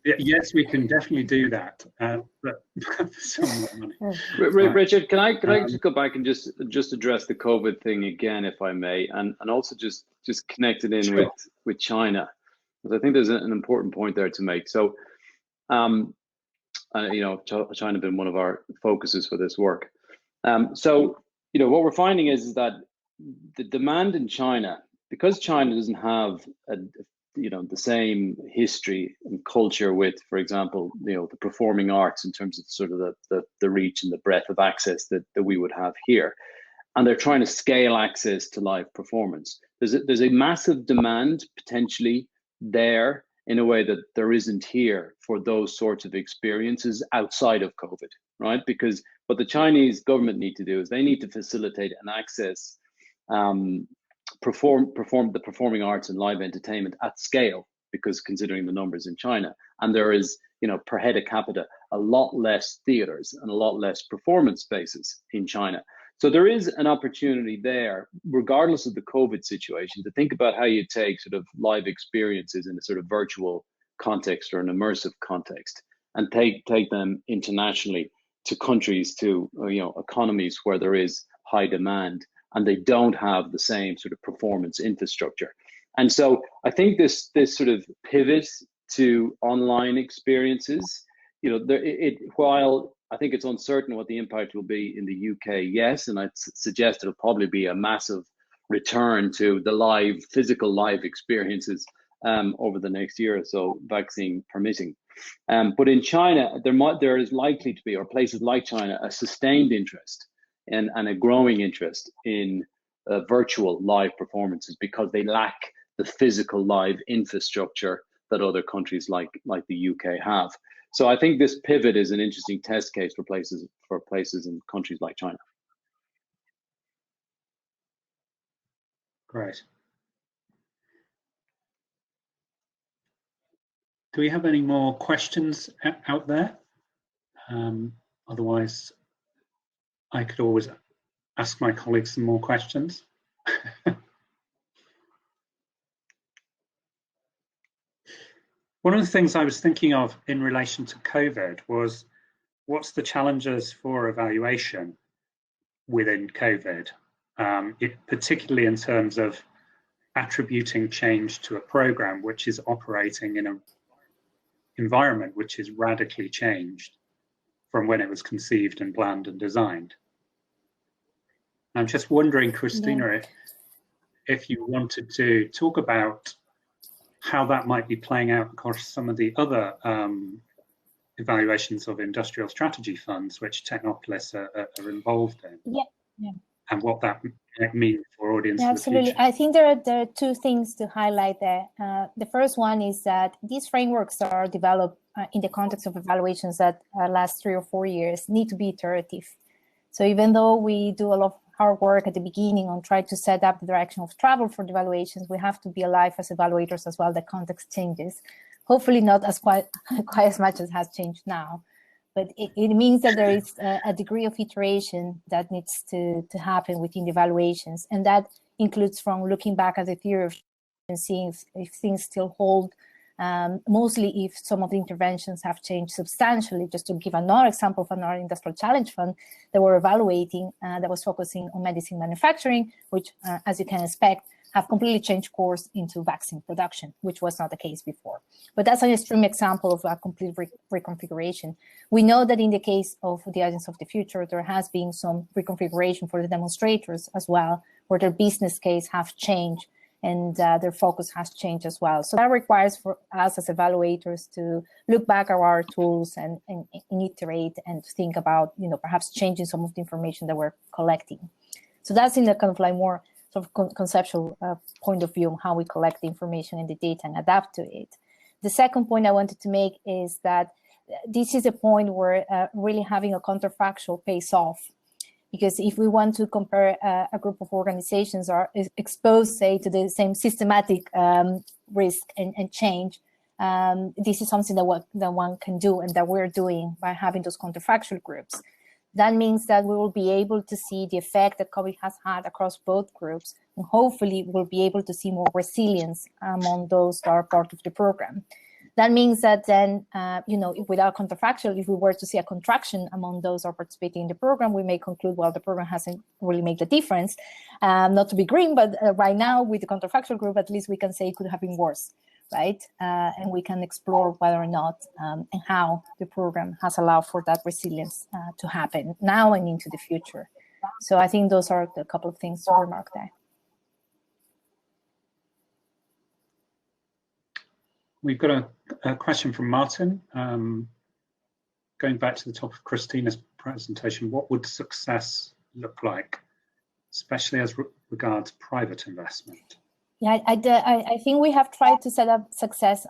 Yes, we can definitely do that, but for some more money. Richard, can I just go back and just address the COVID thing again, if I may, and also just connect it in Sure. with China, because I think there's an important point there to make. So, you know, China has been one of our focuses for this work. So, you know, what we're finding is that the demand in China, because China doesn't have the same history and culture with, for example, you know, the performing arts in terms of sort of the reach and the breadth of access that we would have here, and they're trying to scale access to live performance. There's a massive demand potentially there in a way that there isn't here for those sorts of experiences outside of COVID, right? Because what the Chinese government need to do is they need to facilitate and access the performing arts and live entertainment at scale, because considering the numbers in China, and there is, you know, per head capita, a lot less theaters and a lot less performance spaces in China. So there is an opportunity there, regardless of the COVID situation, to think about how you take sort of live experiences in a sort of virtual context or an immersive context and take them internationally to countries, to economies where there is high demand and they don't have the same sort of performance infrastructure. And so I think this sort of pivot to online experiences, while I think it's uncertain what the impact will be in the UK, yes, and I'd suggest it'll probably be a massive return to the physical live experiences over the next year or so, vaccine permitting. But in China, there is likely to be, or places like China, a sustained interest and a growing interest in virtual live performances because they lack the physical live infrastructure that other countries like the UK have. So I think this pivot is an interesting test case for places in countries like China. Great. Do we have any more questions out there? Otherwise, I could always ask my colleagues some more questions. One of the things I was thinking of in relation to COVID was, what's the challenges for evaluation within COVID, particularly in terms of attributing change to a program which is operating in an environment which is radically changed from when it was conceived and planned and designed. I'm just wondering, Christina, if you wanted to talk about how that might be playing out across some of the other evaluations of industrial strategy funds, which Technopolis are involved in. Yeah. And what that means for audience. Yeah, absolutely. I think there are two things to highlight there. The first one is that these frameworks are developed in the context of evaluations that last 3 or 4 years need to be iterative. So even though we do a lot of hard work at the beginning on trying to set up the direction of travel for the evaluations, we have to be alive as evaluators as well. The context changes, hopefully not as quite as much as has changed now. But it means that there is a degree of iteration that needs to happen within the evaluations. And that includes from looking back at the theory of and seeing if things still hold, mostly if some of the interventions have changed substantially. Just to give another example of another industrial challenge fund that we're evaluating that was focusing on medicine manufacturing, which, as you can expect, have completely changed course into vaccine production, which was not the case before. But that's an extreme example of a complete reconfiguration. We know that in the case of the Agents of the Future, there has been some reconfiguration for the demonstrators as well, where their business case have changed and their focus has changed as well. So that requires for us as evaluators to look back at our tools and iterate and think about, perhaps changing some of the information that we're collecting. So that's in the kind of like more sort of conceptual point of view on how we collect the information and the data and adapt to it. The second point I wanted to make is that this is a point where really having a counterfactual pays off. Because if we want to compare a group of organizations are exposed, say, to the same systematic risk and change, this is something that one can do and that we're doing by having those counterfactual groups. That means that we will be able to see the effect that COVID has had across both groups, and hopefully we'll be able to see more resilience among those that are part of the program. That means that then, without counterfactual, if we were to see a contraction among those who are participating in the program, we may conclude, well, the program hasn't really made the difference. Not to be green, but right now with the counterfactual group, at least we can say it could have been worse, right? And we can explore whether or not and how the program has allowed for that resilience to happen now and into the future. So I think those are a couple of things to remark there. We've got a question from Martin. Going back to the top of Christina's presentation, what would success look like, especially as regards private investment? Yeah, I think we have tried to set up success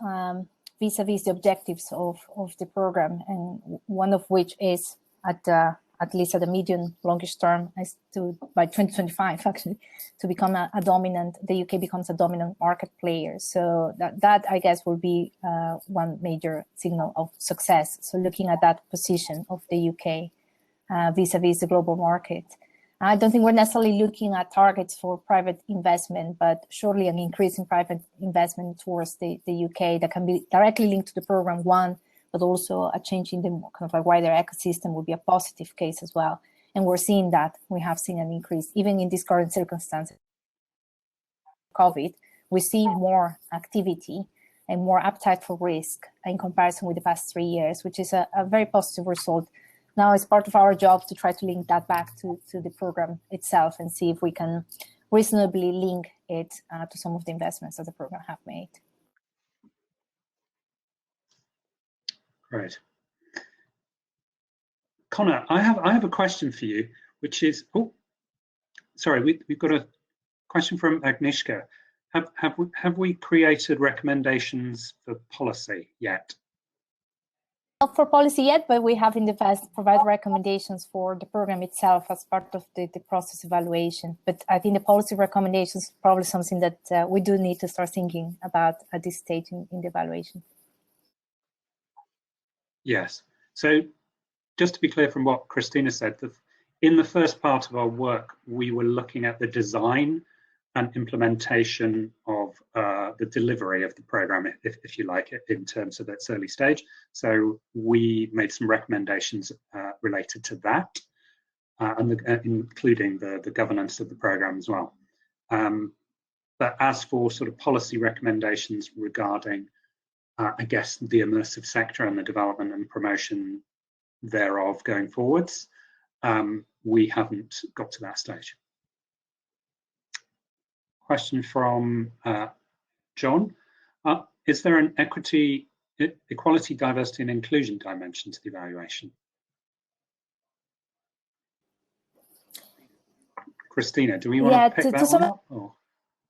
vis-a-vis the objectives of the program, and one of which is at least at the medium longish term, is to by 2025 actually to become a dominant. The UK becomes a dominant market player. So that I guess will be one major signal of success. So looking at that position of the UK vis-a-vis the global market. I don't think we're necessarily looking at targets for private investment, but surely an increase in private investment towards the UK that can be directly linked to the program one, but also a change in the kind of like wider ecosystem would be a positive case as well. And we're seeing that. We have seen an increase, even in these current circumstances. COVID, we see more activity and more appetite for risk in comparison with the past 3 years, which is a very positive result. Now it's part of our job to try to link that back to the program itself and see if we can reasonably link it to some of the investments that the program have made. Great. Connor, I have a question for you, which is, oh, sorry, we've got a question from Agnieszka. Have we created recommendations for policy yet? Not for policy yet, but we have in the past provided recommendations for the program itself as part of the process evaluation. But I think the policy recommendations is probably something that we do need to start thinking about at this stage in the evaluation. Yes. So just to be clear from what Christina said, in the first part of our work, we were looking at the design and implementation of the delivery of the program, if you like it, in terms of its early stage. So we made some recommendations related to that, and including the governance of the program as well. But as for sort of policy recommendations regarding, I guess, the immersive sector and the development and promotion thereof going forwards, we haven't got to that stage. Question from John. Is there an equality, diversity and inclusion dimension to the evaluation? Christina, do we want to pick that one up? Or?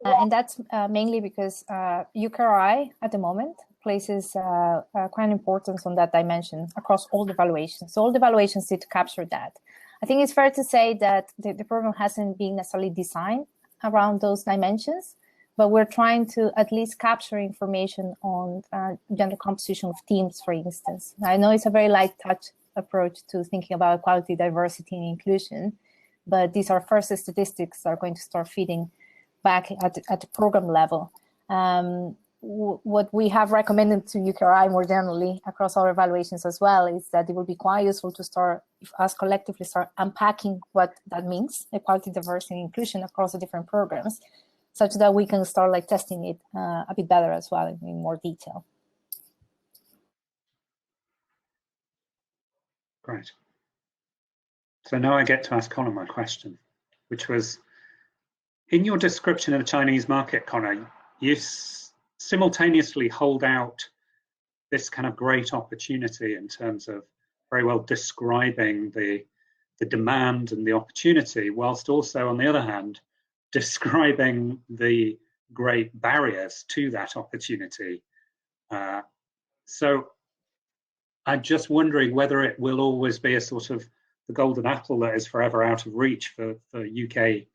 And that's mainly because UKRI at the moment places quite an importance on that dimension across all the evaluations. So all the evaluations need to capture that. I think it's fair to say that the program hasn't been necessarily designed around those dimensions, but we're trying to at least capture information on gender composition of teams, for instance. I know it's a very light touch approach to thinking about equality, diversity, and inclusion, but these are first statistics that are going to start feeding back at the program level. What we have recommended to UKRI more generally across our evaluations as well is that it would be quite useful to start, us collectively start unpacking what that means, equality, diversity, and inclusion across the different programs, such that we can start like testing it a bit better as well in more detail. Great. So now I get to ask Connor my question, which was, in your description of the Chinese market, Connor, you simultaneously hold out this kind of great opportunity in terms of very well describing the demand and the opportunity, whilst also, on the other hand, describing the great barriers to that opportunity. So I'm just wondering whether it will always be a sort of the golden apple that is forever out of reach for UK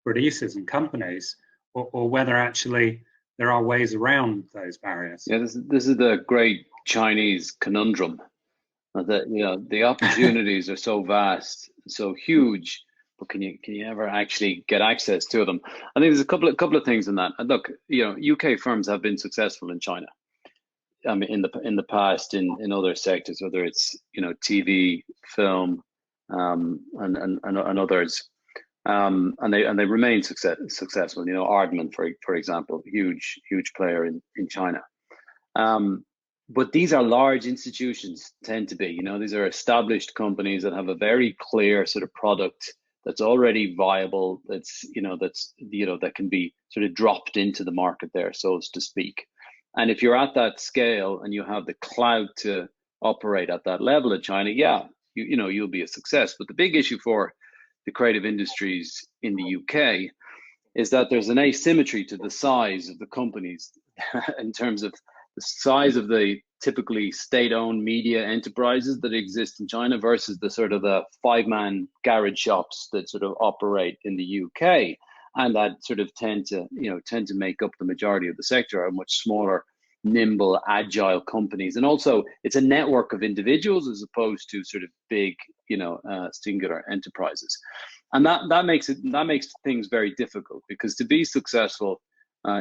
producers and companies, or whether actually there are ways around those barriers. Yeah, this is the great Chinese conundrum. That the opportunities are so vast, so huge, but can you ever actually get access to them? I think there's a couple of things in that. And look, UK firms have been successful in China. I mean, in the past, in other sectors, whether it's TV, film, and others. And they remain successful. Aardman, for example, huge player in China. But these are large institutions, tend to be. These are established companies that have a very clear sort of product that's already viable. That can be sort of dropped into the market there, so to speak. And if you're at that scale and you have the clout to operate at that level in China, yeah, you'll be a success. But the big issue for the creative industries in the UK is that there's an asymmetry to the size of the companies in terms of the size of the typically state-owned media enterprises that exist in China versus the sort of the five-man garage shops that sort of operate in the UK, and that sort of tend to make up the majority of the sector, are much smaller nimble, agile companies. And also it's a network of individuals as opposed to sort of big, singular enterprises. And that makes things very difficult, because to be successful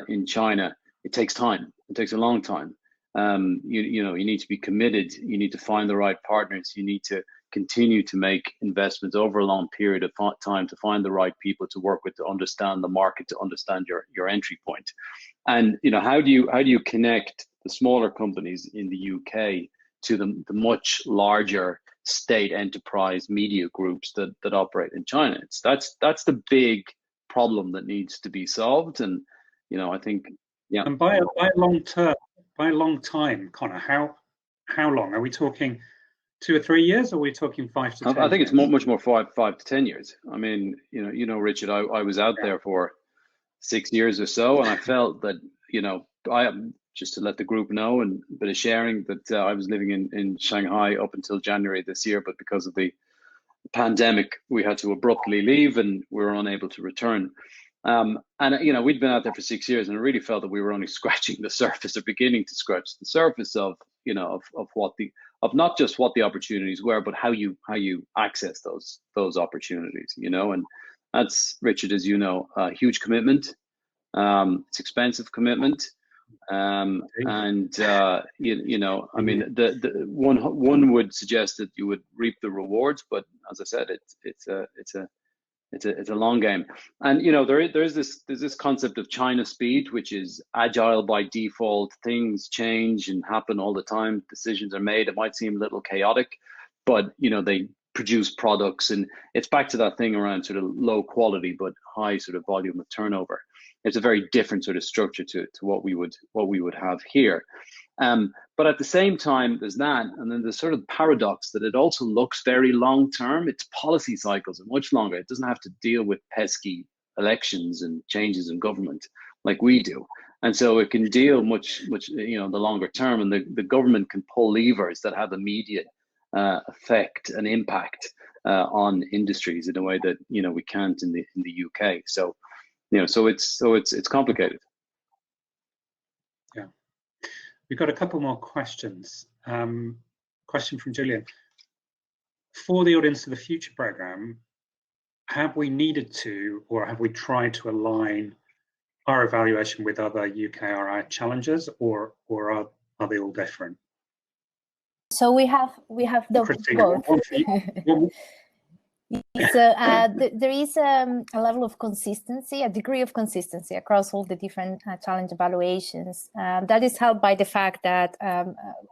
in China, it takes time. It takes a long time. You need to be committed. You need to find the right partners. You need to continue to make investments over a long period of time to find the right people to work with, to understand the market, to understand your entry point. And how do you connect the smaller companies in the UK to the much larger state enterprise media groups that operate in China? That's the big problem that needs to be solved. And I think, yeah. And by a long time, Connor, how long are we talking? 2 or 3 years, or are we talking 5 to 10 I think years? it's much more 5 to 10 years. I mean, Richard, I was out there for 6 years or so, and I felt that, I just to let the group know, and a bit of sharing, that I was living in Shanghai up until January this year, but because of the pandemic, we had to abruptly leave and we were unable to return. And we'd been out there for 6 years, and I really felt that we were only scratching the surface, or beginning to scratch the surface of of not just what the opportunities were, but how you access those opportunities. And that's, Richard, as you know, a huge commitment. It's expensive commitment. I mean, the one would suggest that you would reap the rewards, but as I said, it's a long game. And there's this concept of China speed, which is agile by default. Things change and happen all the time. Decisions are made. It might seem a little chaotic, but they produce products, and it's back to that thing around sort of low quality but high sort of volume of turnover. It's a very different sort of structure to what we would have here. But at the same time, there's that, and then there's sort of paradox that it also looks very long term. Its policy cycles are much longer. It doesn't have to deal with pesky elections and changes in government like we do, and so it can deal much the longer term, and the government can pull levers that have immediate effect and impact on industries in a way that we can't in the UK. So it's complicated. Yeah. We've got a couple more questions. Question from Julian. For the Audience of the Future programme, have we needed to, or have we tried to align our evaluation with other UKRI challenges, or are they all different? So we have the both. So there is a level of consistency, a degree of consistency across all the different challenge evaluations. That is helped by the fact that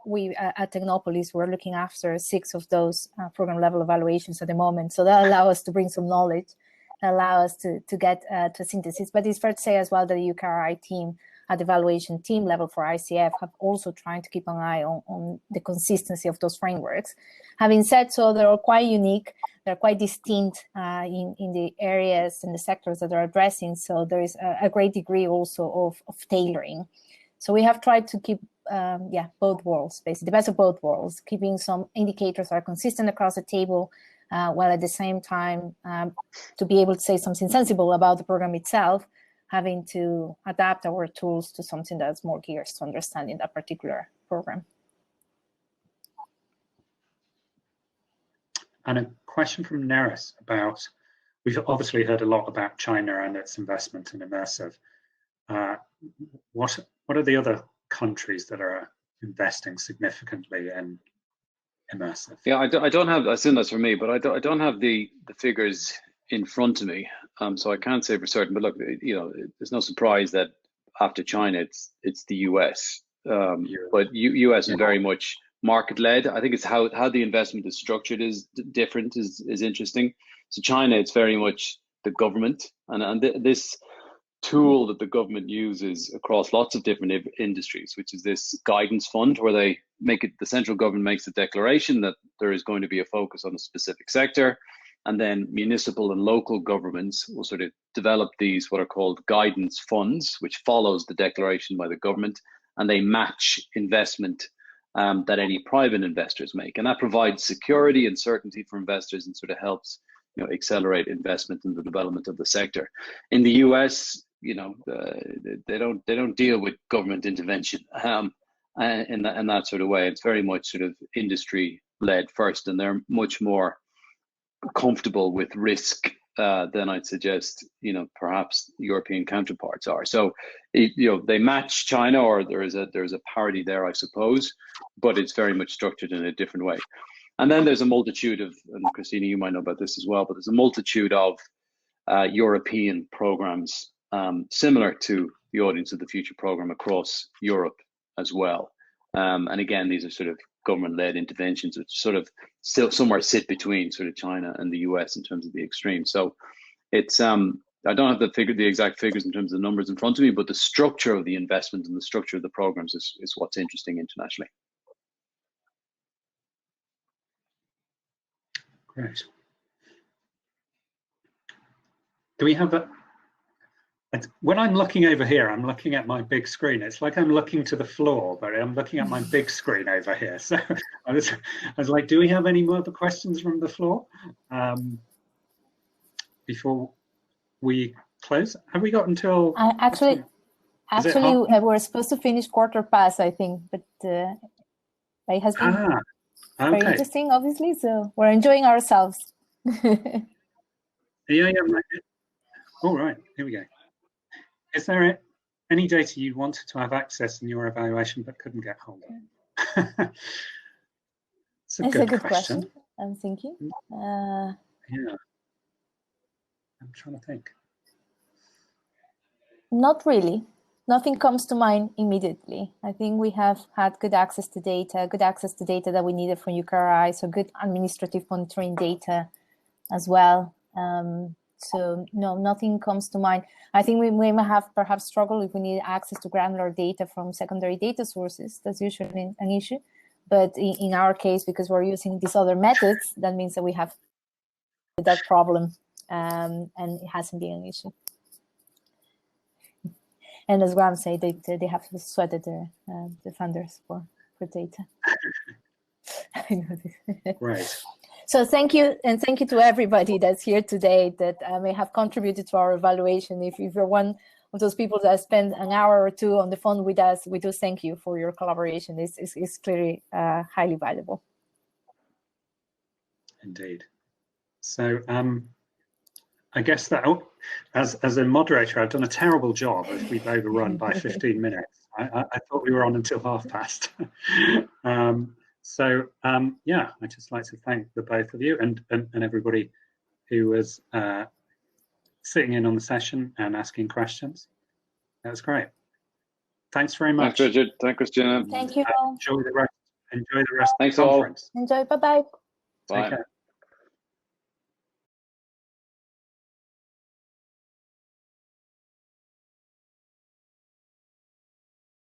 we at Technopolis, we're looking after 6 of those program level evaluations at the moment. So that allows us to bring some knowledge, allow us to get to synthesis. But it's fair to say as well that the UKRI team at the evaluation team level for ICF have also trying to keep an eye on the consistency of those frameworks. Having said so, they're all quite unique. They're quite distinct in the areas and the sectors that they're addressing. So there is a great degree also of tailoring. So we have tried to keep, both worlds, basically, the best of both worlds, keeping some indicators that are consistent across the table, while at the same time, to be able to say something sensible about the program itself, having to adapt our tools to something that's more geared to understanding that particular program. And a question from Neris about, we've obviously heard a lot about China and its investment in immersive. What are the other countries that are investing significantly in immersive? Yeah, I don't have, I assume that's for me, but I don't have the figures in front of me, so I can't say for certain. But look, there's no surprise that after China, it's the US. But US is very much market led. I think it's how the investment is structured is different, is interesting. So China, it's very much the government, and this tool that the government uses across lots of different industries, which is this guidance fund, where they make it, the central government makes a declaration that there is going to be a focus on a specific sector. And then municipal and local governments will sort of develop these, what are called guidance funds, which follows the declaration by the government, and they match investment that any private investors make. And that provides security and certainty for investors and sort of helps accelerate investment in the development of the sector. In the US, they don't deal with government intervention. in that sort of way. It's very much sort of industry led first, and they're much more comfortable with risk than I'd suggest, perhaps European counterparts are. So, they match China, or there's a parity there, I suppose, but it's very much structured in a different way. And then there's a multitude of, and Christina, you might know about this as well, but there's a multitude of European programs similar to the Audience of the Future program across Europe as well. And again, these are sort of government-led interventions, which sort of still somewhere sit between sort of China and the US in terms of the extreme. So it's I don't have the exact figures in terms of the numbers in front of me, but the structure of the investment and the structure of the programs is what's interesting internationally. Great. Do we have a? When I'm looking over here, I'm looking at my big screen. It's like I'm looking to the floor, but I'm looking at my big screen over here. So I was like, do we have any more questions from the floor before we close? Have we got until? Actually, we're supposed to finish 1/4 I think, but it has been very interesting, obviously. So we're enjoying ourselves. Yeah. All right, here we go. Is there any data you wanted to have access in your evaluation but couldn't get hold of? It's a good question. I'm thinking. Yeah, I'm trying to think. Not really. Nothing comes to mind immediately. I think we have had good access to data that we needed from UKRI, so good administrative monitoring data as well. So no, nothing comes to mind. I think we may have perhaps struggled if we need access to granular data from secondary data sources. That's usually an issue. But in our case, because we're using these other methods, that means that we have that problem, and it hasn't been an issue. And as Graham said, they have sweated the funders for data. I know this. Right. So thank you, and thank you to everybody that's here today that may have contributed to our evaluation. If you're one of those people that spend an hour or two on the phone with us, we do thank you for your collaboration. It's clearly highly valuable. Indeed. So I guess that as a moderator, I've done a terrible job if we've overrun by 15 minutes. I thought we were on until 1/2. So yeah, I'd just like to thank the both of you and everybody who was sitting in on the session and asking questions. That was great. Thanks very much. Thanks, Richard. Thanks, Christina. Thank you all. Enjoy the rest of the Thanks conference. Enjoy. Bye-bye. Bye. Take care.